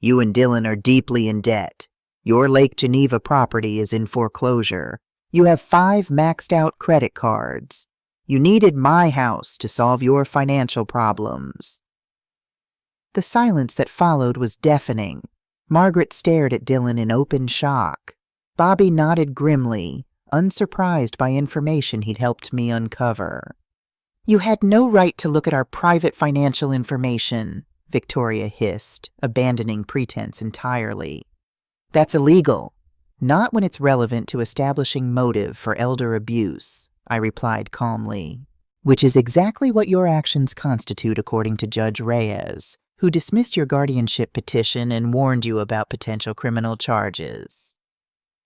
[SPEAKER 1] You and Dylan are deeply in debt. Your Lake Geneva property is in foreclosure. You have 5 maxed out credit cards. You needed my house to solve your financial problems. The silence that followed was deafening. Margaret stared at Dylan in open shock. Bobby nodded grimly, unsurprised by information he'd helped me uncover. You had no right to look at our private financial information, Victoria hissed, abandoning pretense entirely. That's illegal. Not when it's relevant to establishing motive for elder abuse, I replied calmly. Which is exactly what your actions constitute according to Judge Reyes, who dismissed your guardianship petition and warned you about potential criminal charges.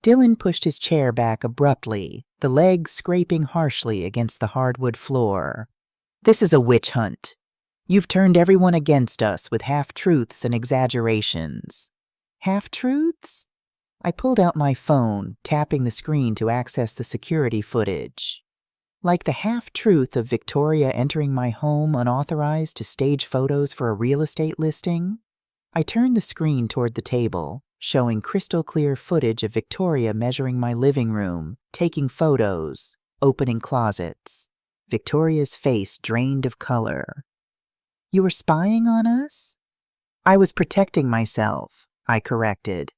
[SPEAKER 1] Dylan pushed his chair back abruptly, the legs scraping harshly against the hardwood floor. This is a witch hunt. You've turned everyone against us with half-truths and exaggerations. Half-truths? I pulled out my phone, tapping the screen to access the security footage. Like the half-truth of Victoria entering my home unauthorized to stage photos for a real estate listing, I turned the screen toward the table, showing crystal-clear footage of Victoria measuring my living room, taking photos, opening closets. Victoria's face drained of color. You were spying on us? I was protecting myself, I corrected.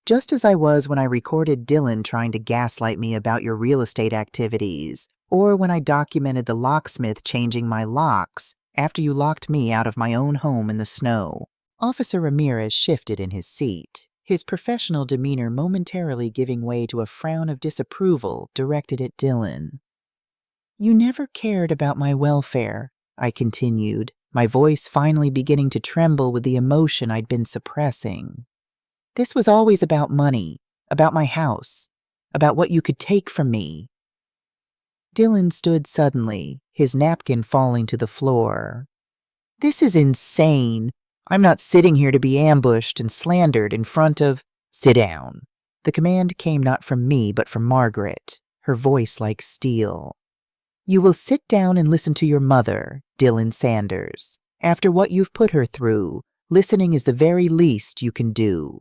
[SPEAKER 1] Just as I was when I recorded Dylan trying to gaslight me about your real estate activities, or when I documented the locksmith changing my locks after you locked me out of my own home in the snow. Officer Ramirez shifted in his seat, his professional demeanor momentarily giving way to a frown of disapproval directed at Dylan. You never cared about my welfare, I continued, my voice finally beginning to tremble with the emotion I'd been suppressing. This was always about money, about my house, about what you could take from me. Dylan stood suddenly, his napkin falling to the floor. This is insane. I'm not sitting here to be ambushed and slandered in front of— Sit down. The command came not from me but from Margaret, her voice like steel. You will sit down and listen to your mother, Dylan Sanders. After what you've put her through, listening is the very least you can do.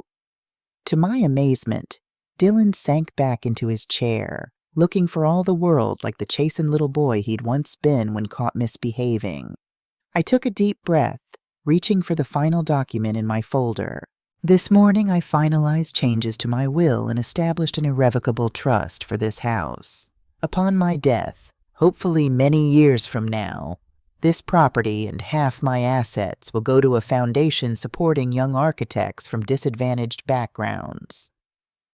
[SPEAKER 1] To my amazement, Dylan sank back into his chair, looking for all the world like the chastened little boy he'd once been when caught misbehaving. I took a deep breath, reaching for the final document in my folder. This morning I finalized changes to my will and established an irrevocable trust for this house. Upon my death, hopefully many years from now, this property and half my assets will go to a foundation supporting young architects from disadvantaged backgrounds.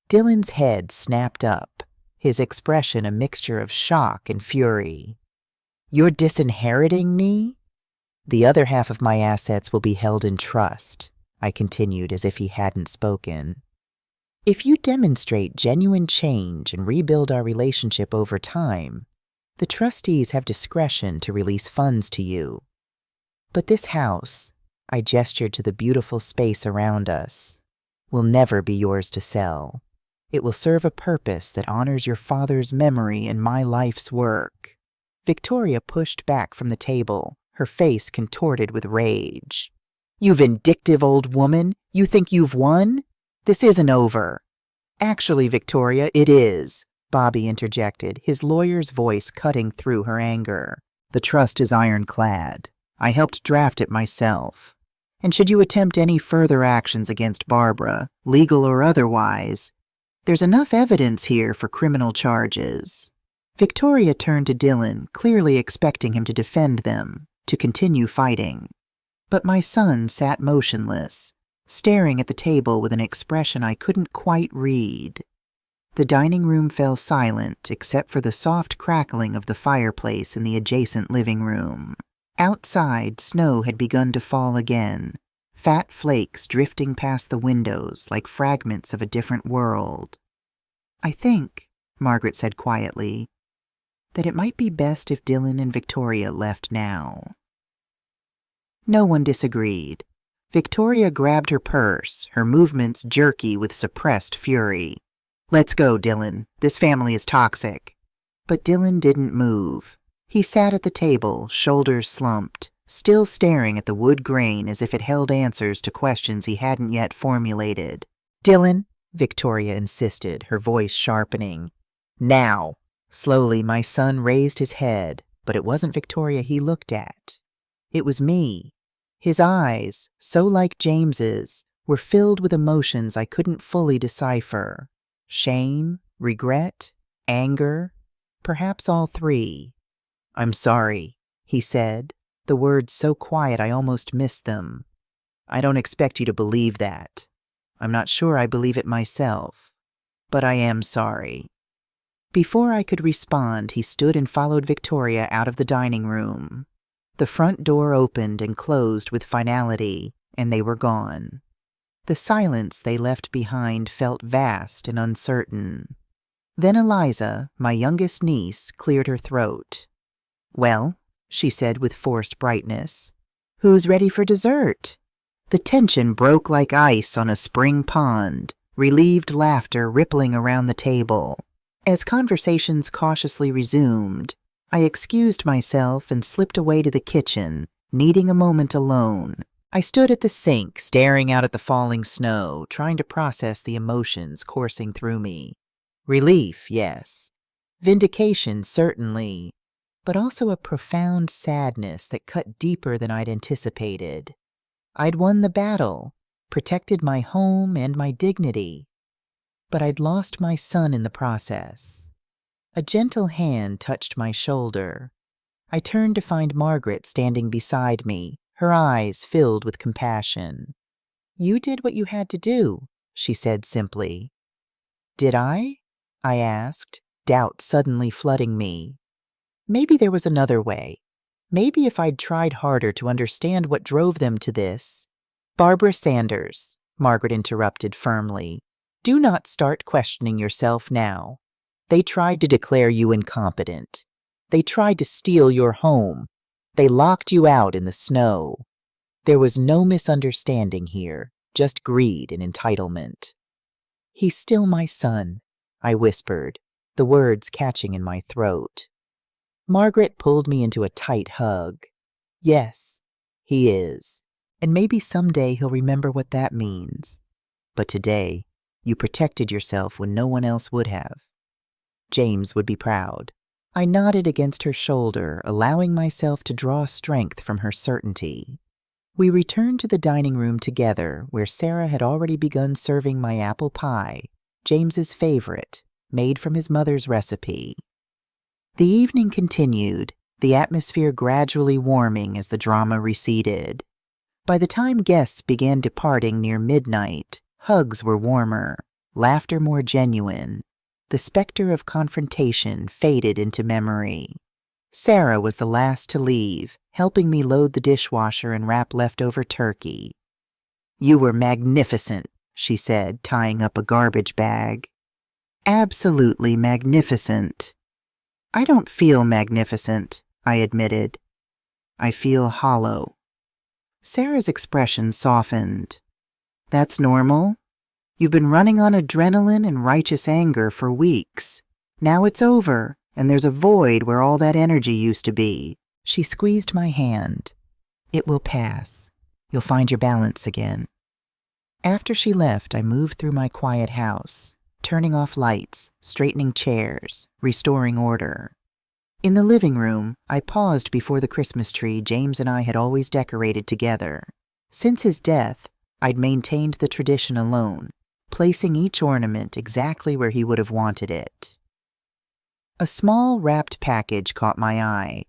[SPEAKER 1] Dylan's head snapped up, his expression a mixture of shock and fury. You're disinheriting me? The other half of my assets will be held in trust, I continued as if he hadn't spoken. If you demonstrate genuine change and rebuild our relationship over time, the trustees have discretion to release funds to you. But this house, I gestured to the beautiful space around us, will never be yours to sell. It will serve a purpose that honors your father's memory and my life's work. Victoria pushed back from the table, her face contorted with rage. You vindictive old woman, you think you've won? This isn't over. Actually, Victoria, it is, Bobby interjected, his lawyer's voice cutting through her anger. The trust is ironclad. I helped draft it myself. And should you attempt any further actions against Barbara, legal or otherwise, there's enough evidence here for criminal charges. Victoria turned to Dylan, clearly expecting him to defend them, to continue fighting. But my son sat motionless, staring at the table with an expression I couldn't quite read. The dining room fell silent except for the soft crackling of the fireplace in the adjacent living room. Outside, snow had begun to fall again, fat flakes drifting past the windows like fragments of a different world. I think, Margaret said quietly, that it might be best if Dylan and Victoria left now. No one disagreed. Victoria grabbed her purse, her movements jerky with suppressed fury. Let's go, Dylan. This family is toxic. But Dylan didn't move. He sat at the table, shoulders slumped, still staring at the wood grain as if it held answers to questions he hadn't yet formulated. Dylan, Victoria insisted, her voice sharpening. Now. Slowly, my son raised his head, but it wasn't Victoria he looked at. It was me. His eyes, so like James's, were filled with emotions I couldn't fully decipher. Shame, regret, anger, perhaps all three. I'm sorry, he said, the words so quiet I almost missed them. I don't expect you to believe that. I'm not sure I believe it myself, but I am sorry. Before I could respond, he stood and followed Victoria out of the dining room. The front door opened and closed with finality, and they were gone. The silence they left behind felt vast and uncertain. Then Eliza, my youngest niece, cleared her throat. Well, she said with forced brightness, who's ready for dessert? The tension broke like ice on a spring pond, relieved laughter rippling around the table. As conversations cautiously resumed, I excused myself and slipped away to the kitchen, needing a moment alone. I stood at the sink, staring out at the falling snow, trying to process the emotions coursing through me. Relief, yes. Vindication, certainly. but also a profound sadness that cut deeper than I'd anticipated. I'd won the battle, protected my home and my dignity, but I'd lost my son in the process. A gentle hand touched my shoulder. I turned to find Margaret standing beside me, her eyes filled with compassion. "You did what you had to do," she said simply. "Did I?" I asked, doubt suddenly flooding me. Maybe there was another way. Maybe if I'd tried harder to understand what drove them to this. "Barbara Sanders," Margaret interrupted firmly, "do not start questioning yourself now. They tried to declare you incompetent. They tried to steal your home. They locked you out in the snow. There was no misunderstanding here, just greed and entitlement." "He's still my son," I whispered, the words catching in my throat. Margaret pulled me into a tight hug. "Yes, he is. And maybe someday he'll remember what that means. But today, you protected yourself when no one else would have. James would be proud." I nodded against her shoulder, allowing myself to draw strength from her certainty. We returned to the dining room together, where Sarah had already begun serving my apple pie, James's favorite, made from his mother's recipe. The evening continued, the atmosphere gradually warming as the drama receded. By the time guests began departing near midnight, hugs were warmer, laughter more genuine. The specter of confrontation faded into memory. Sarah was the last to leave, helping me load the dishwasher and wrap leftover turkey. "You were magnificent," she said, tying up a garbage bag. "Absolutely magnificent." "I don't feel magnificent," I admitted. "I feel hollow." Sarah's expression softened. "That's normal. You've been running on adrenaline and righteous anger for weeks. Now it's over, and there's a void where all that energy used to be." She squeezed my hand. "It will pass. You'll find your balance again." After she left, I moved through my quiet house, turning off lights, straightening chairs, restoring order. In the living room, I paused before the Christmas tree James and I had always decorated together. Since his death, I'd maintained the tradition alone, placing each ornament exactly where he would have wanted it. A small wrapped package caught my eye,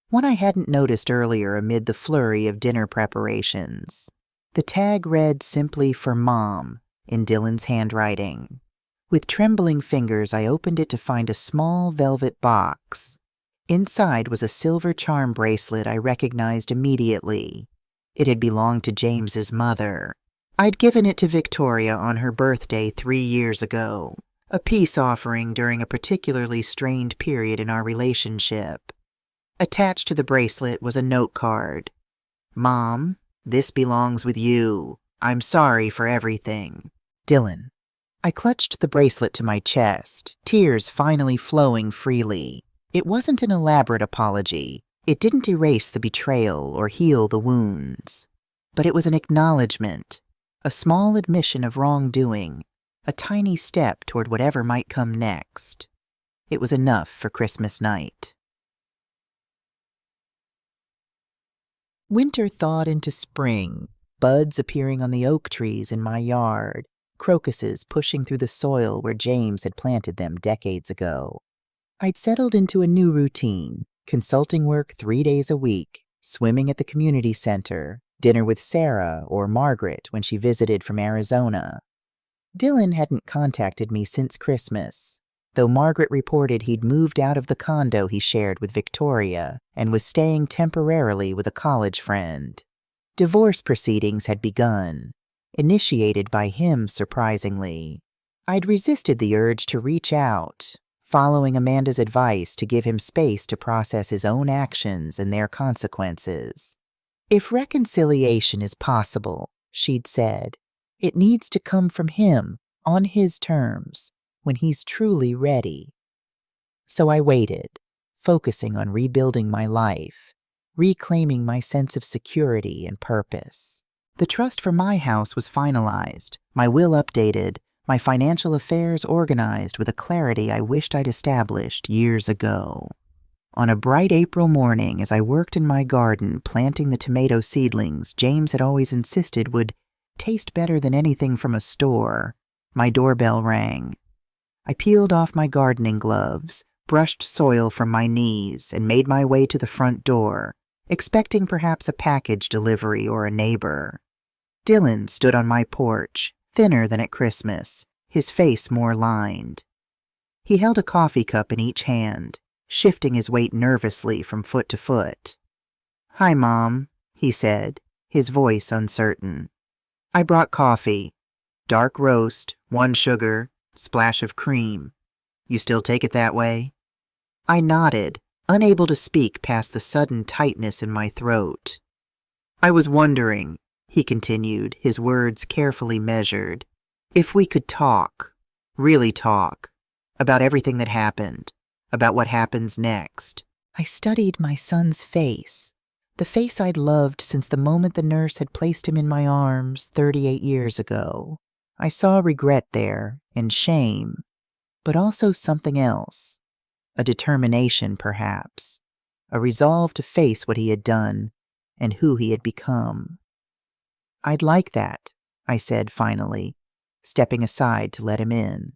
[SPEAKER 1] one I hadn't noticed earlier amid the flurry of dinner preparations. The tag read simply "For Mom" in Dylan's handwriting. With trembling fingers, I opened it to find a small velvet box. Inside was a silver charm bracelet I recognized immediately. It had belonged to James's mother. I'd given it to Victoria on her birthday 3 years ago, a peace offering during a particularly strained period in our relationship. Attached to the bracelet was a note card. "Mom, this belongs with you. I'm sorry for everything. Dylan." I clutched the bracelet to my chest, tears finally flowing freely. It wasn't an elaborate apology. It didn't erase the betrayal or heal the wounds. But it was an acknowledgement, a small admission of wrongdoing, a tiny step toward whatever might come next. It was enough for Christmas night. Winter thawed into spring, buds appearing on the oak trees in my yard, crocuses pushing through the soil where James had planted them decades ago. I'd settled into a new routine, consulting work 3 days a week, swimming at the community center, dinner with Sarah or Margaret when she visited from Arizona. Dylan hadn't contacted me since Christmas, though Margaret reported he'd moved out of the condo he shared with Victoria and was staying temporarily with a college friend. Divorce proceedings had begun, initiated by him surprisingly. I'd resisted the urge to reach out, following Amanda's advice to give him space to process his own actions and their consequences. "If reconciliation is possible," she'd said, "it needs to come from him, on his terms, when he's truly ready." So I waited, focusing on rebuilding my life, reclaiming my sense of security and purpose. The trust for my house was finalized, my will updated, my financial affairs organized with a clarity I wished I'd established years ago. On a bright April morning, as I worked in my garden planting the tomato seedlings James had always insisted would taste better than anything from a store, my doorbell rang. I peeled off my gardening gloves, brushed soil from my knees, and made my way to the front door, expecting perhaps a package delivery or a neighbor. Dylan stood on my porch, thinner than at Christmas, his face more lined. He held a coffee cup in each hand, shifting his weight nervously from foot to foot. "Hi, Mom," he said, his voice uncertain. "I brought coffee. Dark roast, 1 sugar, splash of cream. You still take it that way?" I nodded, unable to speak past the sudden tightness in my throat. "I was wondering," he continued, his words carefully measured, "if we could talk, really talk, about everything that happened, about what happens next." I studied my son's face, the face I'd loved since the moment the nurse had placed him in my arms 38 years ago. I saw regret there, and shame, but also something else. A determination, perhaps. A resolve to face what he had done and who he had become. "I'd like that," I said finally, stepping aside to let him in.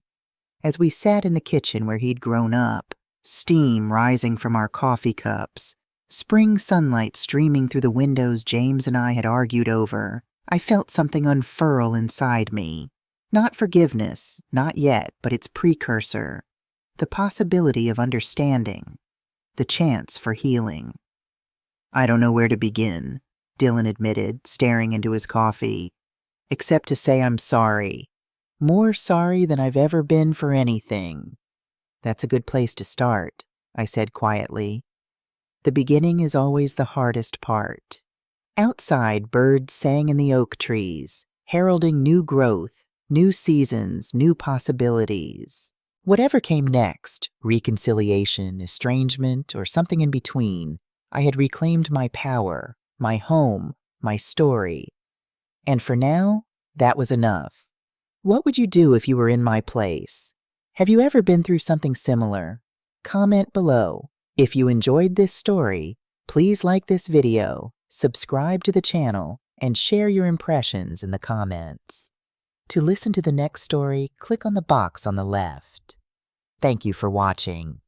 [SPEAKER 1] As we sat in the kitchen where he'd grown up, steam rising from our coffee cups, spring sunlight streaming through the windows James and I had argued over, I felt something unfurl inside me. Not forgiveness, not yet, but its precursor. The possibility of understanding. The chance for healing. "I don't know where to begin," Dylan admitted, staring into his coffee, "except to say I'm sorry. More sorry than I've ever been for anything." "That's a good place to start," I said quietly. "The beginning is always the hardest part." Outside, birds sang in the oak trees, heralding new growth, new seasons, new possibilities. Whatever came next, reconciliation, estrangement, or something in between, I had reclaimed my power, my home, my story. And for now, that was enough. What would you do if you were in my place? Have you ever been through something similar? Comment below. If you enjoyed this story, please like this video, subscribe to the channel, and share your impressions in the comments. To listen to the next story, click on the box on the left. Thank you for watching.